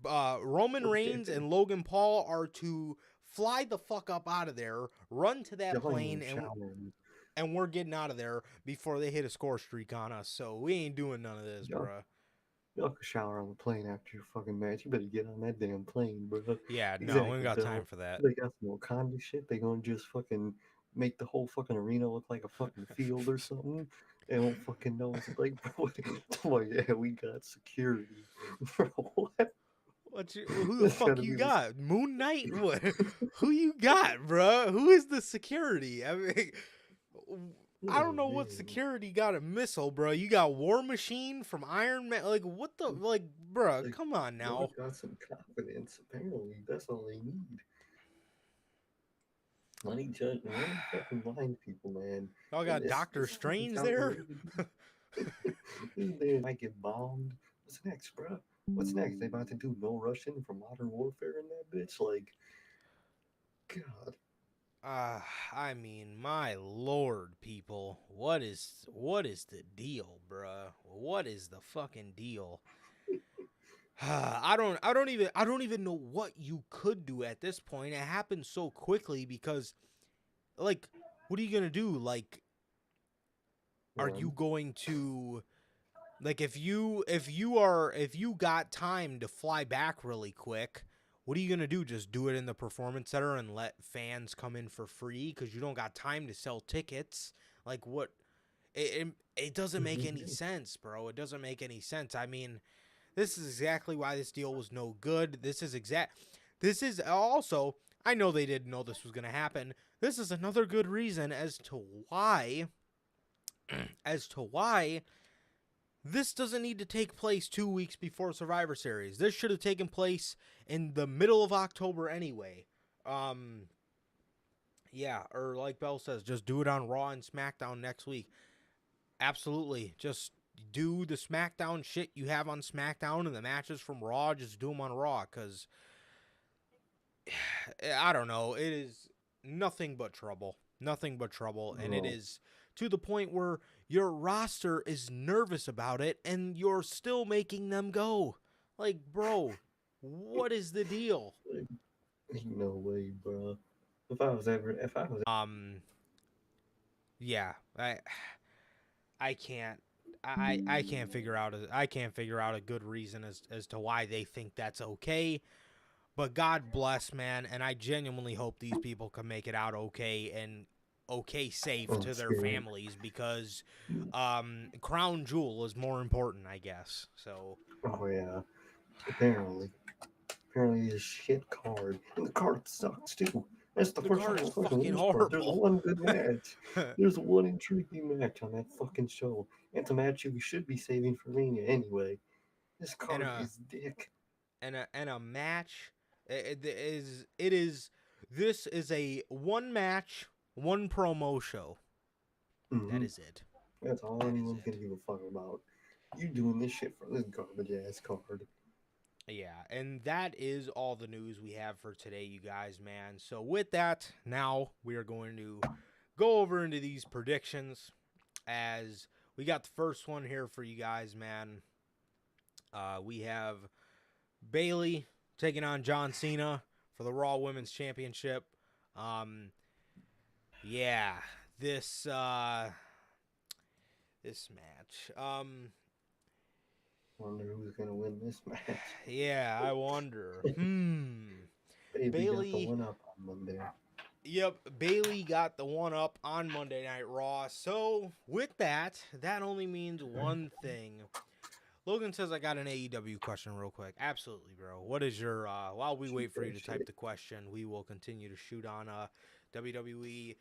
Roman Reigns and Logan Paul are to fly the fuck up out of there, run to that plane, and we're getting out of there before they hit a score streak on us. So we ain't doing none of this, bruh. Y'all can shower on the plane after your fucking match. You better get on that damn plane, bro. Yeah, Exactly, no, we ain't got time for that. They got some Wakanda shit. They gonna just fucking make the whole fucking arena look like a fucking field or something. They don't fucking know. It's like, bro, yeah, we got security. Bro, what? Who the fuck you got? Moon Knight? What? Who you got, bro? Who is the security? I mean, I don't know what security got a missile, bro. You got War Machine from Iron Man. Like, what the, like, bro? Like, come on now. Got some confidence. Apparently, that's all they need. Money judge, fucking blind people, man. Y'all got Doctor Strange there. They might get bombed. What's next, bro? What's next? They about to do no Russian for Modern Warfare in that bitch? Like, God. I mean, my lord, people, what is the deal, bruh? What is the fucking deal? I don't even know what you could do at this point. It happened so quickly because, like, what are you gonna do? Like, are you going to, like, if you got time to fly back really quick, what are you gonna do? Just do it in the Performance Center and let fans come in for free because you don't got time to sell tickets? Like, what? It doesn't make any sense, bro. It doesn't make any sense. I mean, this is exactly why this deal was no good. This is also, I know they didn't know this was gonna happen. This is another good reason as to why this doesn't need to take place 2 weeks before Survivor Series. This should have taken place in the middle of October anyway. Yeah, or like Bell says, just do it on Raw and SmackDown next week. Absolutely. Just do the SmackDown shit you have on SmackDown and the matches from Raw, just do them on Raw, because I don't know. It is nothing but trouble. Nothing but trouble. And it is to the point where your roster is nervous about it and you're still making them go. Like, bro, what is the deal? No way, bro. Yeah, I can't figure out a good reason as to why they think that's okay. But God bless, man, and I genuinely hope these people can make it out okay and safe to their families, because Crown Jewel is more important, I guess. So. Oh yeah. Apparently this shit card. And the card sucks too. That's the first card is fucking fucking There's horrible. one good match. There's one intriguing match on that fucking show. It's a match you should be saving for Mania anyway. This card is dick. And a match. This is a one match, one promo show. That is it. That's all anyone's gonna give a fuck about. You doing this shit for this garbage ass card. Yeah, and that is all the news we have for today, you guys, man. So with that, now we are going to go over into these predictions, as we got the first one here for you guys, man. We have Bayley taking on John Cena for the Raw Women's Championship. Yeah, this match. Wonder who's gonna win this match. Yeah, I wonder. Bayley got the one up on Monday. Yep, Bayley got the one up on Monday Night Raw. So with that only means one thing. Logan says, I got an AEW question real quick. Absolutely, bro. What is your, while we wait for you to type the question, we will continue to shoot on WWE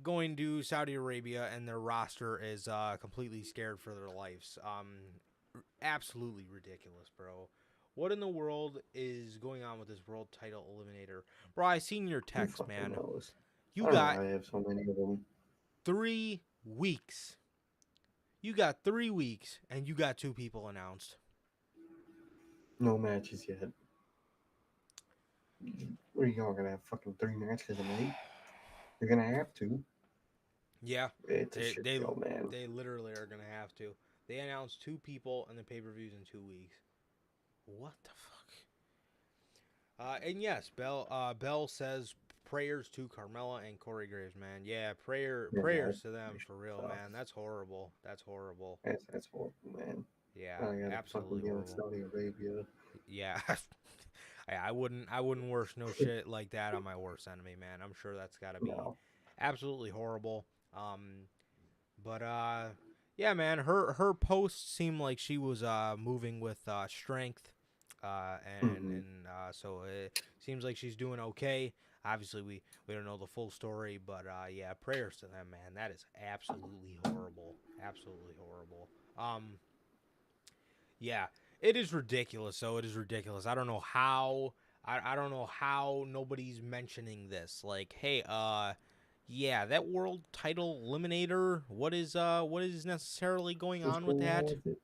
going to Saudi Arabia, and their roster is completely scared for their lives. Absolutely ridiculous, bro. What in the world is going on with this world title eliminator? Bro, I seen your Who text, fucking man. knows? You I don't know got why I have so many of them. 3 weeks. You got 3 weeks, and you got 2 people announced. No matches yet. What are y'all gonna have? Fucking 3 matches a night? You're gonna have to. Yeah, It's a they shit they show, man. they literally are gonna have to. They announced 2 people and the pay-per-views in 2 weeks. What the fuck? And yes, Bell says prayers to Carmella and Corey Graves, man. Yeah, Yeah, prayers to them for real, sucks. man. That's horrible. That's horrible. That's horrible, man. Yeah, I gotta fucking absolutely be in horrible. Saudi Arabia. Yeah. I wouldn't wish no shit like that on my worst enemy, man. I'm sure that's got to be No. absolutely horrible. But yeah, man, her posts seem like she was moving with strength, so it seems like she's doing okay. Obviously, we don't know the full story, but yeah, prayers to them, man. That is absolutely horrible, absolutely horrible. Yeah, it is ridiculous. So it is ridiculous. I don't know how. I don't know how nobody's mentioning this. Like, hey, yeah, that world title eliminator. What is necessarily going What's on with going on that? with it?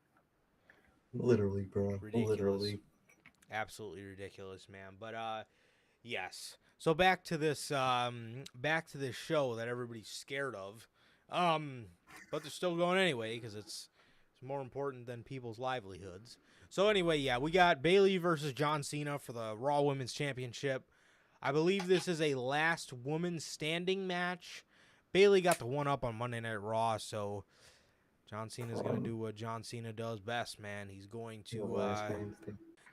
Literally, bro. Ridiculous. Literally. Absolutely ridiculous, man. But yes. So back to this show that everybody's scared of. But they're still going anyway because it's more important than people's livelihoods. So anyway, yeah, we got Bayley versus John Cena for the Raw Women's Championship. I believe this is a last woman standing match. Bayley got the one up on Monday Night Raw, so John Cena's going to do what John Cena does best, man. He's going to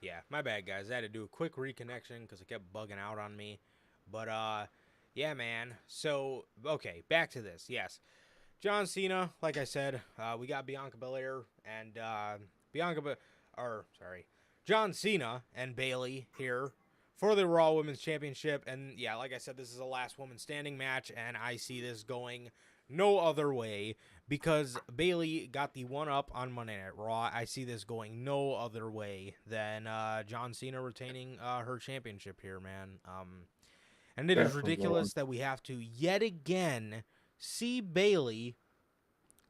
yeah, my bad, guys. I had to do a quick reconnection because it kept bugging out on me. But yeah, man. So okay, back to this. Yes, John Cena. Like I said, we got Bianca Belair and John Cena and Bayley here for the Raw Women's Championship. And yeah, like I said, this is a last woman standing match, and I see this going no other way because Bayley got the one up on Monday Night Raw. I see this going no other way than John Cena retaining her championship here, man. And it is ridiculous that we have to yet again see Bayley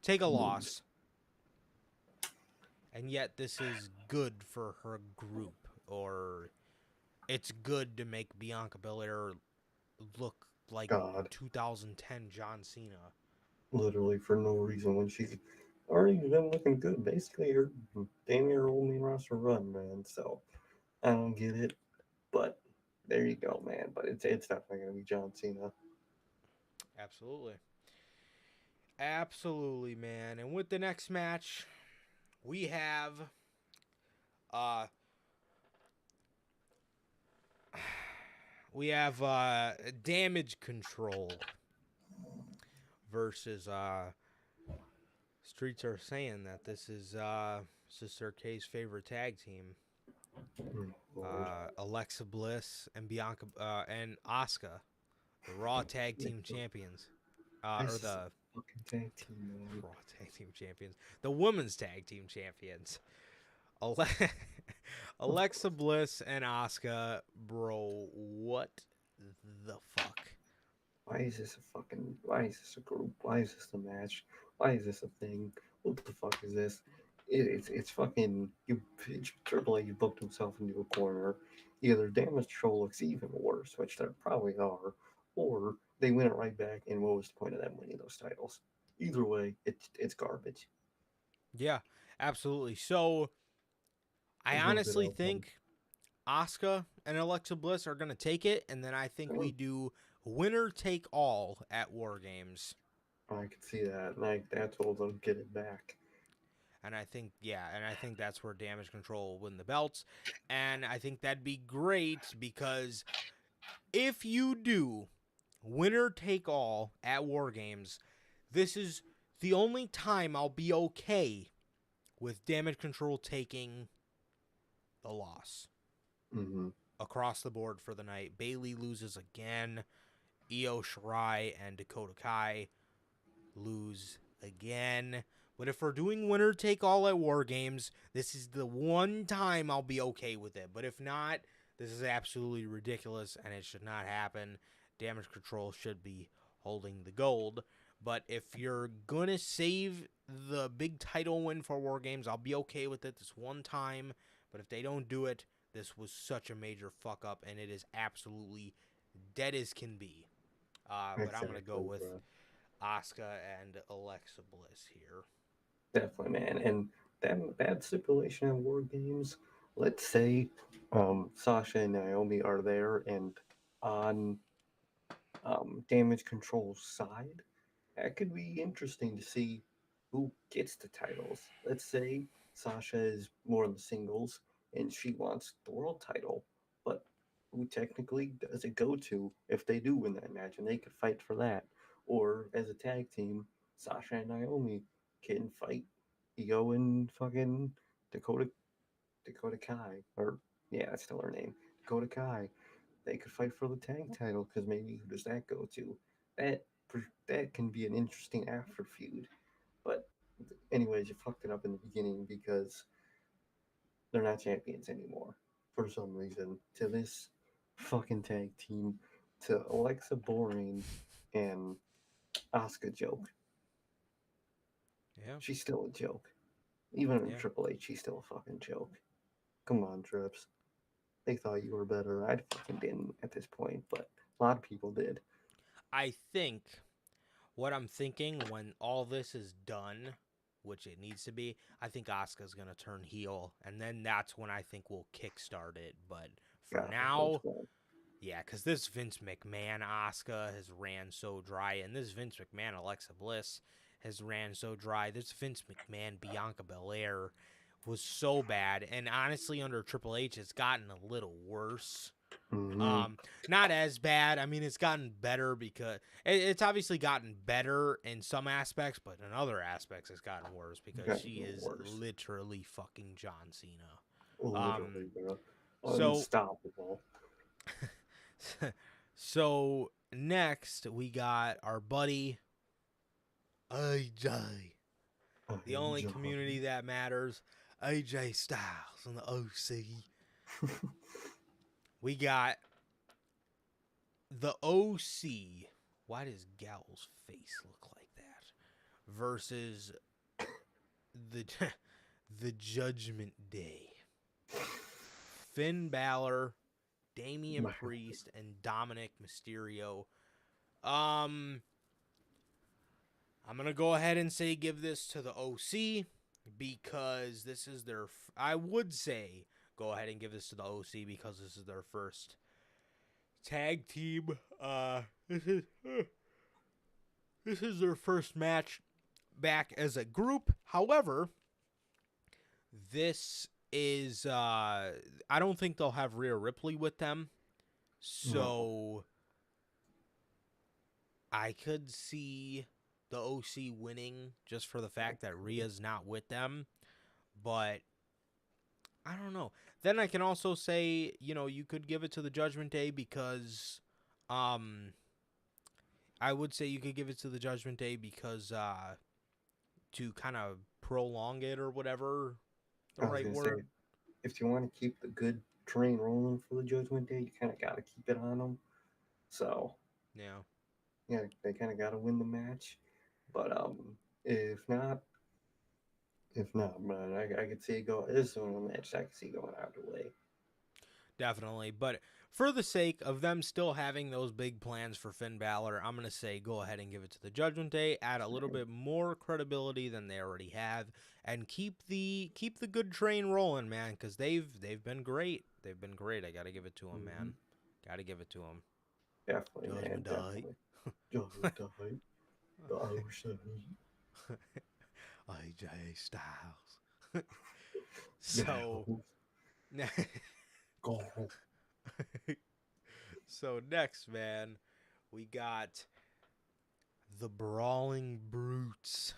take a loss. And yet this is good for her group, or it's good to make Bianca Belair look like God. 2010 John Cena. Literally for no reason when she's already been looking good. Basically, her damn near old main roster run, man. So I don't get it, but there you go, man. But it's definitely gonna be John Cena. Absolutely. Absolutely, man. And with the next match, we have Damage Control versus Streets Are saying that this is Sister K's favorite tag team. Alexa Bliss and Bianca and Asuka, the Raw Tag Team Champions. Or the fucking tag team, man. Raw Tag Team Champions. The Women's Tag Team Champions. Alexa Bliss and Asuka, bro, what the fuck? Why is this a group? Why is this a match? Why is this a thing? What the fuck is this? It's fucking Triple H booked himself into a corner. Either Damage Control looks even worse, which they probably are, or they win it right back. And what was the point of them winning those titles? Either way, it's garbage. Yeah, absolutely. So I honestly think Asuka and Alexa Bliss are gonna take it, and then I think we do winner take all at War Games. I could see that. And that's what they'll get it back. And I think, that's where Damage Control will win the belts. And I think that'd be great because if you do winner take all at War Games, this is the only time I'll be okay with Damage Control taking the loss. Mm-hmm. Across the board for the night. Bayley loses again. Io Shirai and Dakota Kai lose again. But if we're doing winner take all at War Games, this is the one time I'll be okay with it. But if not, this is absolutely ridiculous and it should not happen. Damage Control should be holding the gold. But if you're going to save the big title win for War Games, I'll be okay with it this one time. But if they don't do it, this was such a major fuck up and it is absolutely dead as can be. But I'm going to go with Asuka and Alexa Bliss here. Definitely, man. And that stipulation in War Games, let's say Sasha and Naomi are there and on Damage Control's side, that could be interesting to see who gets the titles. Let's say Sasha is more in the singles and she wants the world title, but who technically does it go to if they do win that match and they could fight for that? Or as a tag team, Sasha and Naomi can fight Io and fucking Dakota Kai, or yeah, that's still her name, Dakota Kai. They could fight for the tag title because maybe who does that go to? That that can be an interesting after feud. But anyways, you fucked it up in the beginning because they're not champions anymore for some reason. To this fucking tag team, to Alexa Boring and Asuka joke. Yeah. She's still a joke. Even in Yeah. Triple H, she's still a fucking joke. Come on, Trips. They thought you were better. I fucking didn't at this point, but a lot of people did. I think what I'm thinking when all this is done, which it needs to be, I think Asuka's going to turn heel, and then that's when I think we'll kickstart it. But for God, I hope now, so. yeah, because this Vince McMahon Asuka has ran so dry, and this Vince McMahon Alexa Bliss has ran so dry. This Vince McMahon Bianca Belair was so bad, and honestly, under Triple H, it's gotten a little worse. Mm-hmm. Not as bad. I mean, it's gotten better because it's obviously gotten better in some aspects, but in other aspects, it's gotten worse because she is Worse. literally fucking John Cena. Literally, bro. So, Unstoppable. so next we got our buddy AJ, the only community that matters, AJ Styles in the OC. We got the OC. Why does Gal's face look like that? Versus the the Judgment Day. Finn Balor, Damian Priest, and Dominic Mysterio. I'm gonna go ahead and say give this to the OC because this is their. I would say go ahead and give this to the OC because this is their first tag team. This is their first match back as a group. However, this is I don't think they'll have Rhea Ripley with them. So I could see the OC winning just for the fact that Rhea's not with them. But I don't know. Then I can also say, you could give it to the Judgment Day because I would say you could give it to the Judgment Day because to kind of prolong it or whatever the right word. Say, if you want to keep the good train rolling for the Judgment Day, you kind of got to keep it on them. So, yeah, they kind of got to win the match. But if not, man, I could see it go. This is one of the matches I could see going out of the way. Definitely, but for the sake of them still having those big plans for Finn Balor, I'm gonna say go ahead and give it to the Judgment Day, add a little bit more credibility than they already have, and keep the good train rolling, man, because they've been great. They've been great. I gotta give it to them, man. Gotta give it to them. Definitely, Judgment man. Definitely. Judgment Day. The OC. AJ Styles. So. Go. So next, man, we got the Brawling Brutes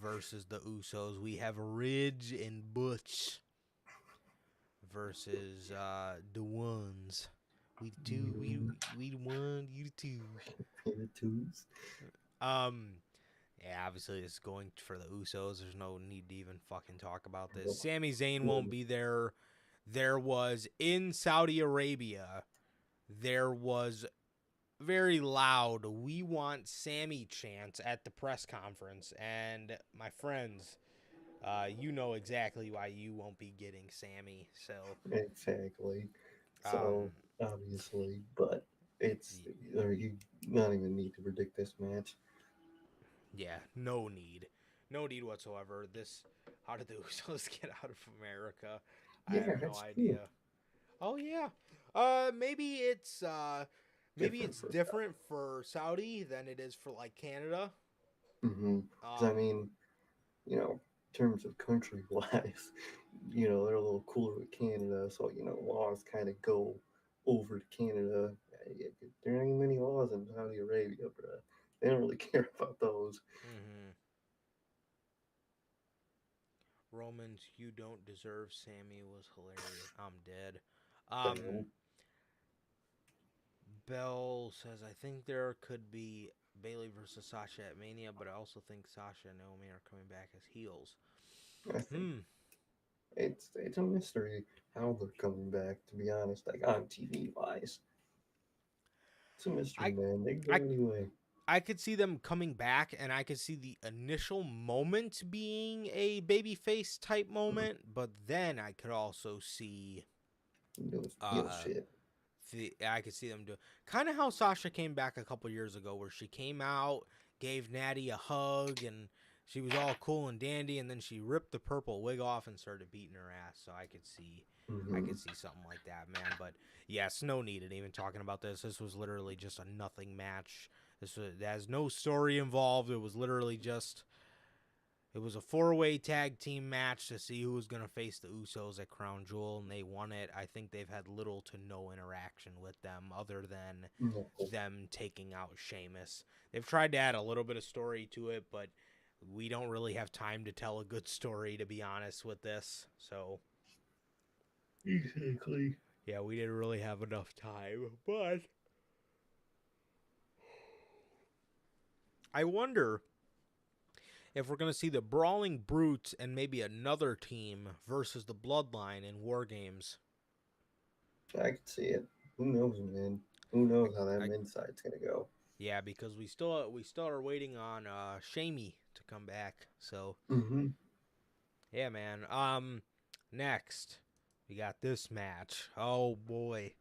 versus the Usos. We have Ridge and Butch versus the Ones. We the two. We the one. You the two. The twos. Yeah, obviously it's going for the Usos. There's no need to even fucking talk about this. Nope. Sami Zayn won't be there. There was in Saudi Arabia, there was very loud "We want Sammy" chants at the press conference, and my friends, you know exactly why you won't be getting Sammy. So, Exactly. So um, obviously, but it's or you not even need to predict this match. yeah, no need, no need whatsoever. How did the Usos get out of America? I Yeah, have no that's true. idea. Oh yeah, maybe Different it's for different for Saudi than it is for like Canada. Because I mean, you know, in terms of country wise, they're a little cooler with Canada, so laws kind of go over to Canada. There ain't many laws in Saudi Arabia, bruh. They don't really care about those. Mm-hmm. Romans, you don't deserve Sammy was hilarious. I'm dead. Bam. Bell says, I think there could be Bailey versus Sasha at Mania, but I also think Sasha and Naomi are coming back as heels. I think Hmm. it's a mystery how they're coming back. To be honest, like on TV wise, it's a mystery, I man. They can I go anyway. I could see them coming back, and I could see the initial moment being a babyface type moment, but then I could also see Heel uh shit. I could see them do kind of how Sasha came back a couple years ago, where she came out, gave Natty a hug, and she was all cool and dandy, and then she ripped the purple wig off and started beating her ass. So I Hmm could see something like that, man. But yes, no need in even talking about this. This was literally just a nothing match. There's no story involved. It was literally just it was a four-way tag team match to see who was going to face the Usos at Crown Jewel, and they won it. I think they've had little to no interaction with them other than No. them taking out Sheamus. They've tried to add a little bit of story to it, but we don't really have time to tell a good story, to be honest, with this. So, Exactly. yeah, we didn't really have enough time. But I wonder if we're going to see the Brawling Brutes and maybe another team versus the Bloodline in War Games. I can see it. Who knows, man? Who knows how that I men's side's gonna go? Yeah, because we still are waiting on Shamey to come back. So Mm-hmm. yeah, man. Next we got this match. Oh boy,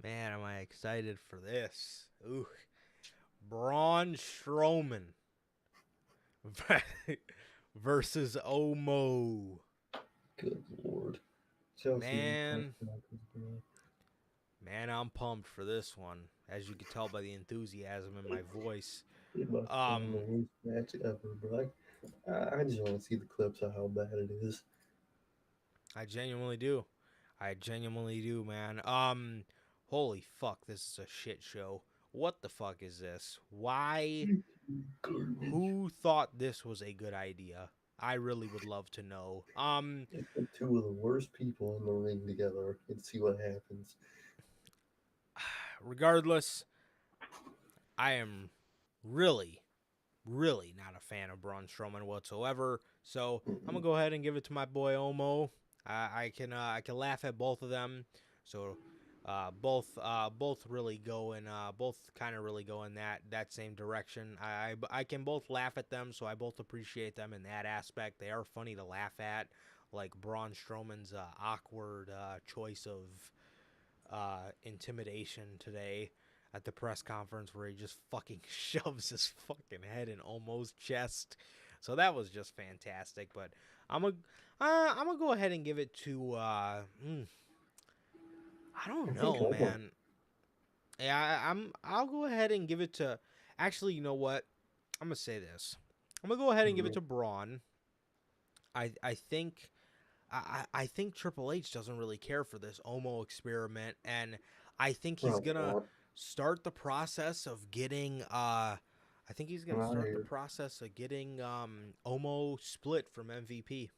man, am I excited for this? Ooh, Braun Strowman versus Omo. Good lord. Chelsea and Man, Cockblockers, bro. man, I'm pumped for this one. As you can tell by the enthusiasm in my voice. It must have been the Um, worst match ever, bro. I just want to see the clips of how bad it is. I genuinely do. I genuinely do, man. Holy fuck, this is a shit show. What the fuck is this? Why? Garbage. Who thought this was a good idea? I really would love to know. Just put two of the worst people in the ring together and see what happens. Regardless, I am really, really not a fan of Braun Strowman whatsoever. So I'm gonna Mm-mm. go ahead and give it to my boy Omo. I can laugh at both of them. So both really go in both kind of really go in that same direction. I can both laugh at them, so I both appreciate them in that aspect. They are funny to laugh at, like Braun Strowman's awkward choice of intimidation today at the press conference where he just fucking shoves his fucking head in Omo's chest. So that was just fantastic. But I'm a I'm gonna go ahead and give it to I I don't think know, Omar. man. Yeah, I'll go ahead and give it to. Actually, you know what? I'm gonna say this. I'm gonna go ahead and give it Mhm. to Braun. I think I think Triple H doesn't really care for this Omo experiment, and I think he's Probably gonna not. start the process of getting I think he's I'm gonna out of start the here. process of getting Omo split from MVP.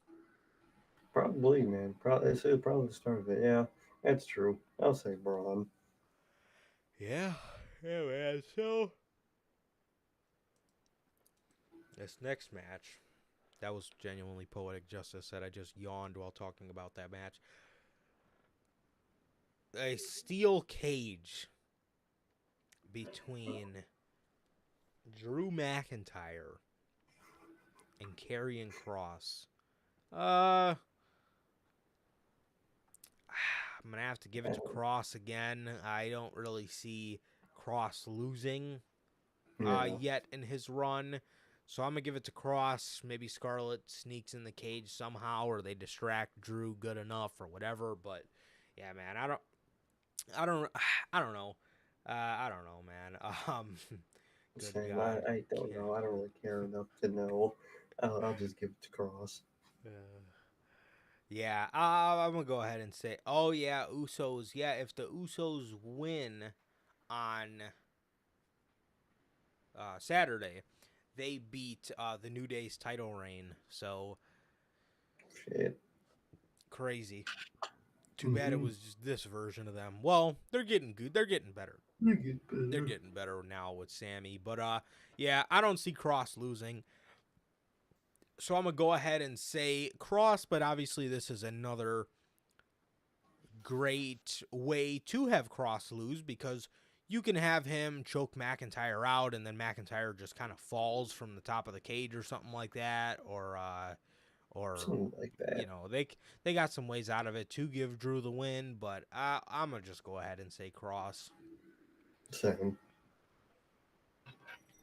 Probably, man. Probably. This is probably the start of it. Yeah, that's true. I'll say Braun. Yeah, yeah, man. So This next match, that was genuinely poetic justice that I just yawned while talking about that match. A steel cage between Drew McIntyre and Karrion Kross. I'm gonna have to give it to Kross again. I don't really see Kross losing yet in his run, so I'm gonna give it to Kross. Maybe Scarlett sneaks in the cage somehow, or they distract Drew good enough, or whatever. But yeah, man, I don't know. I don't know, man. Good Same. God. I don't know. I don't really care enough to know. I'll just give it to Cross. Uh, yeah, I'm gonna go ahead and say, oh yeah, Usos. Yeah, if the Usos win on Saturday, they beat the New Day's title reign. So Shit. crazy. Too bad it was just this version of them. Well, they're getting good. They're getting better. You get better. They're getting better now with Sammy. But yeah, I don't see Cross losing. So I'm gonna go ahead and say Cross. But obviously, this is another great way to have Cross lose, because you can have him choke McIntyre out, and then McIntyre just kind of falls from the top of the cage or something like that, or Something like that. you know, they got some ways out of it to give Drew the win, but I'm gonna just go ahead and say Cross. Same.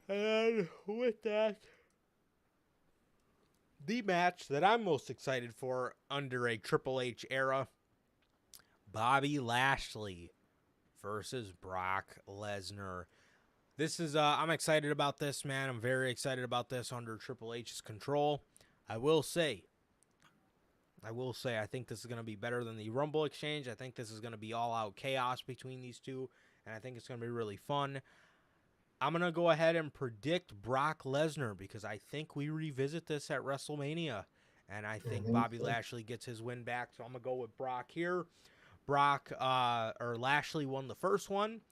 And with that, the match that I'm most excited for under a Triple H era, Bobby Lashley versus Brock Lesnar. This is I'm excited about this, man. I'm very excited about this under Triple H's control. I will say I think this is going to be better than the Rumble exchange. I think this is going to be all out chaos between these two, and I think it's going to be really fun. I'm going to go ahead and predict Brock Lesnar, because I think we revisit this at WrestleMania, and I think Bobby Lashley gets his win back. So I'm going to go with Brock here. Lashley won the first one.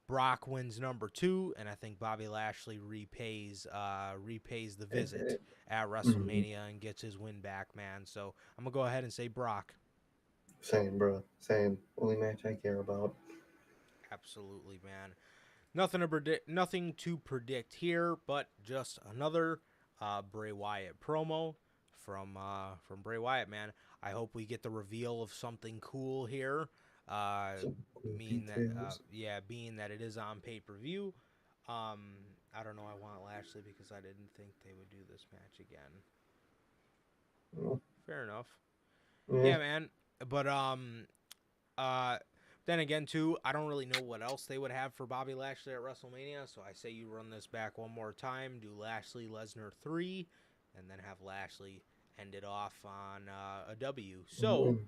Brock wins number 2, and I think Bobby Lashley repays the visit at WrestleMania and gets his win back, man. So I'm gonna go ahead and say Brock. Same, bro. Same. Only match I care about. Absolutely, man. Nothing to predict here, but just another Bray Wyatt promo from Bray Wyatt, man. I hope we get the reveal of something cool here. Being that it is on pay-per-view. I don't know. I want Lashley because I didn't think they would do this match again. Well, fair enough. Yeah, man. But then again, too, I don't really know what else they would have for Bobby Lashley at WrestleMania. So I say you run this back one more time. Do Lashley Lesnar 3, and then have Lashley end it off on a W. So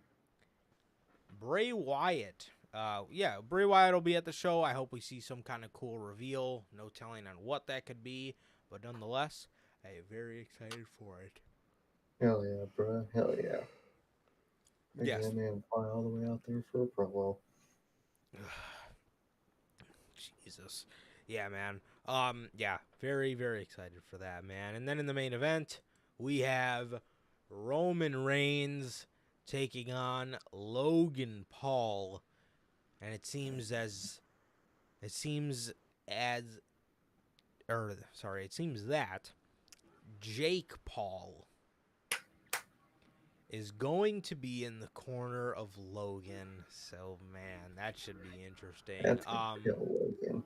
Bray Wyatt. Bray Wyatt will be at the show. I hope we see some kind of cool reveal. No telling on what that could be, but nonetheless, I am very excited for it. Hell yeah, bro. Hell yeah. Yes. That man fly all the way out there for a promo. Jesus. Yeah, man. Very, very excited for that, man. And then in the main event, we have Roman Reigns taking on Logan Paul. And it seems that Jake Paul is going to be in the corner of Logan. So, man, that should be interesting. That's Logan.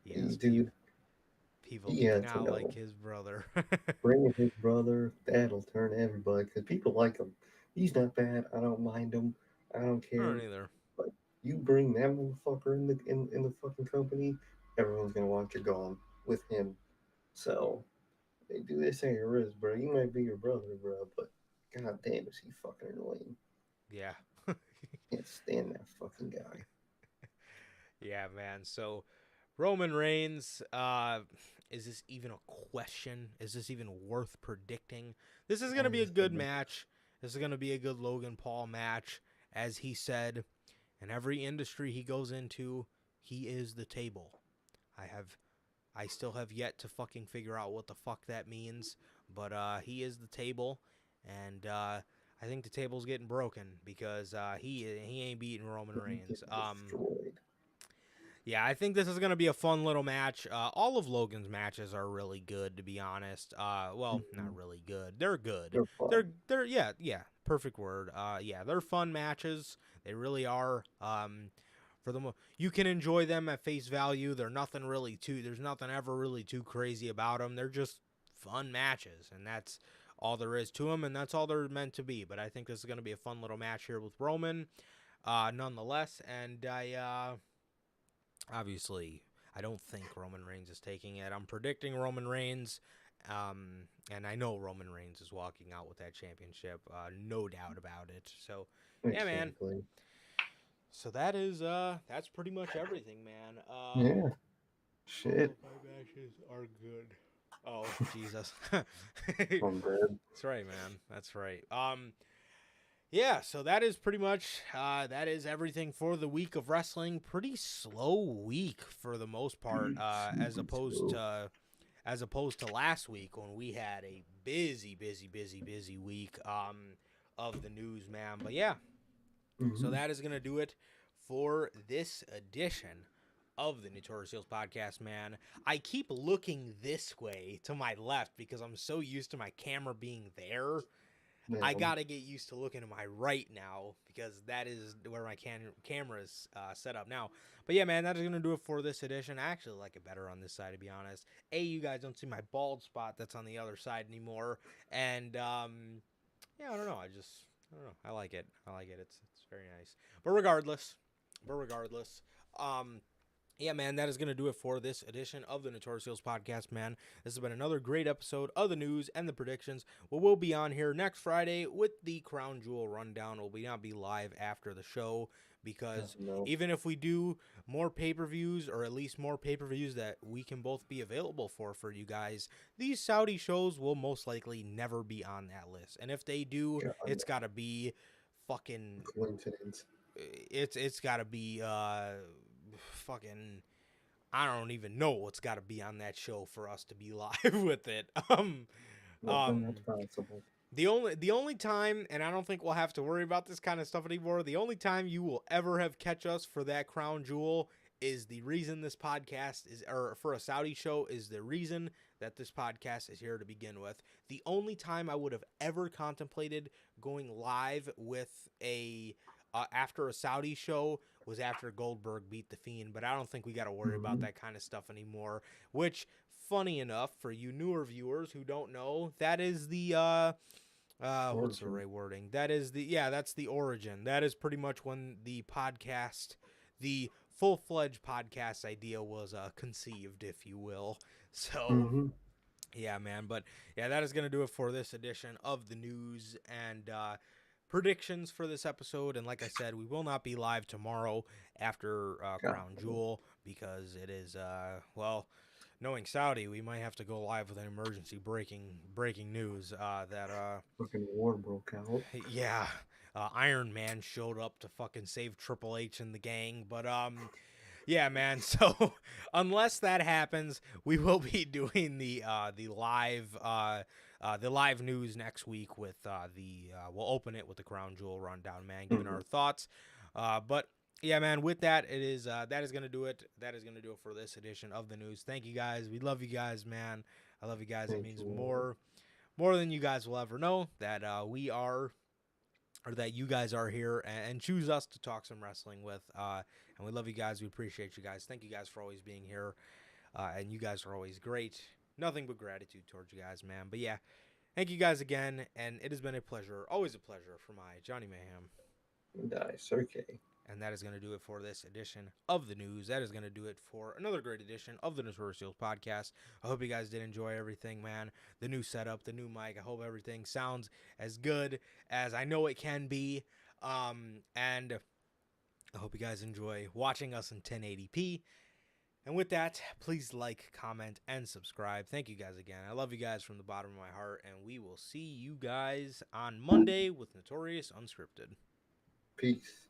Yes, dude. People do not like his brother. Bringing his brother, that'll turn everybody, because people like him. He's not bad. I don't mind him. I don't care. I don't either. But you bring that motherfucker in the fucking company, everyone's gonna want you gone with him. So they do this ain't your risk, bro. You might be your brother, bro, but god damn is he fucking annoying. Yeah. Can't stand that fucking guy. Yeah, man. So Roman Reigns, is this even a question? Is this even worth predicting? This is going to be a good match. This is going to be a good Logan Paul match. As he said, in every industry he goes into, he is the table. I have I still have yet to fucking figure out what the fuck that means. But he is the table, and I think the table's getting broken because he ain't beating Roman Reigns. Destroyed. Yeah, I think this is gonna be a fun little match. All of Logan's matches are really good, to be honest. Well, not really good. They're good. They're fun. They're yeah, perfect word. Yeah, they're fun matches. They really are. For the you can enjoy them at face value. There's nothing ever really too crazy about them. They're just fun matches, and that's all there is to them, and that's all they're meant to be. But I think this is gonna be a fun little match here with Roman, nonetheless, and obviously, I don't think Roman Reigns is taking it. I'm predicting Roman Reigns, and I know Roman Reigns is walking out with that championship, no doubt about it. So, yeah, man. Exactly. So that's pretty much everything, man. Yeah. Shit. My matches are good. Oh, Jesus. I'm dead. That's right, man. That's right. Yeah, so that is pretty much that is everything for the week of wrestling. Pretty slow week for the most part, as opposed to last week when we had a busy week of the news, man. But yeah, so that is gonna do it for this edition of the Notorious Heels podcast, man. I keep looking this way to my left because I'm so used to my camera being there. I gotta get used to looking to my right now because that is where my camera is set up now. But yeah, man, that is gonna do it for this edition. I actually like it better on this side, to be honest. You guys don't see my bald spot that's on the other side anymore, and yeah, I don't know. I don't know. I like it. It's very nice. But regardless, yeah, man, that is going to do it for this edition of the Notorious Heels podcast, man. This has been another great episode of the news and the predictions. We'll be on here next Friday with the Crown Jewel rundown. We'll not be live after the show because even if we do more pay-per-views, or at least more pay-per-views that we can both be available for you guys, these Saudi shows will most likely never be on that list. And if they do, it's got to be fucking... coincidence. It's got to be... fucking, I don't even know what's got to be on that show for us to be live with it. That's possible. The only time, and I don't think we'll have to worry about this kind of stuff anymore, the only time you will ever have catch us for that Crown Jewel is the reason this podcast is, or for a Saudi show, is the reason that this podcast is here to begin with. The only time I would have ever contemplated going live with after a Saudi show was after Goldberg beat The Fiend, but I don't think we got to worry about that kind of stuff anymore, which, funny enough, for you newer viewers who don't know, that is the, what's the right wording? That's the origin. That is pretty much when the full-fledged podcast idea was conceived, if you will. So, yeah, man, but yeah, that is going to do it for this edition of the news and, predictions for this episode. And like I said, we will not be live tomorrow after Crown Jewel because it is knowing Saudi, we might have to go live with an emergency breaking news that fucking war broke out. Yeah, Iron Man showed up to fucking save Triple H and the gang. But yeah, man, so unless that happens, we will be doing the live news next week with we'll open it with the Crown Jewel rundown, man, giving our thoughts. But yeah, man, with that, it is that is gonna do it. That is gonna do it for this edition of the news. Thank you guys. We love you guys, man. I love you guys. It means more than you guys will ever know that we are, or that you guys are here and choose us to talk some wrestling with. And we love you guys. We appreciate you guys. Thank you guys for always being here. And you guys are always great. Nothing but gratitude towards you guys, man. But yeah, thank you guys again. And it has been a pleasure, always a pleasure for my Johnny Mayhem. And I, Sir K. And that is going to do it for this edition of the news. That is going to do it for another great edition of the Notorious Heels podcast. I hope you guys did enjoy everything, man. The new setup, the new mic. I hope everything sounds as good as I know it can be. And I hope you guys enjoy watching us in 1080p. And with that, please like, comment, and subscribe. Thank you guys again. I love you guys from the bottom of my heart. And we will see you guys on Monday with Notorious Unscripted. Peace.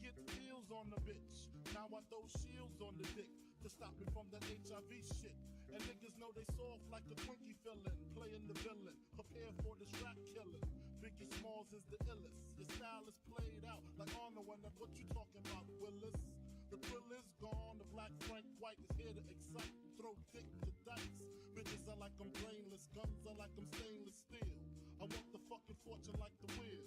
get deals on the bitch. Now I throw shields on the dick to stop me from that HIV shit. And niggas know they soft like a Twinkie fillin', playing the villain, prepare for this rap killing. Biggie Smalls is the illest. Your style is played out like Arnold, and that's what you talking about, Willis. The thrill is gone, the black Frank White is here to excite, throw dick to dice. Bitches are like I'm brainless, guns are like I'm stainless steel. I want the fucking fortune like the wheel.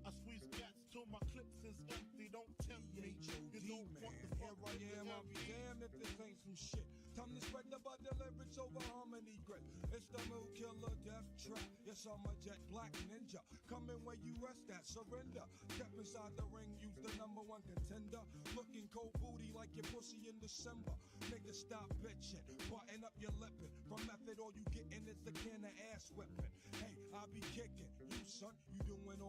I squeeze cats till my clips is empty, don't tempt me. You don't want the fuck Here I am, I'll be damned if this ain't some shit. Time to spread the butter lyrics over harmony grip. It's the Mood Killer Death Trap. Yes, I'm a jet black ninja. Coming where you rest at, surrender. Step inside the ring, use the number one contender. Looking cold booty like your pussy in December. Nigga, stop bitching, button up your lippin'. From method, all you gettin' is the can of ass whipping. Hey, I be kicking. You son, you doing all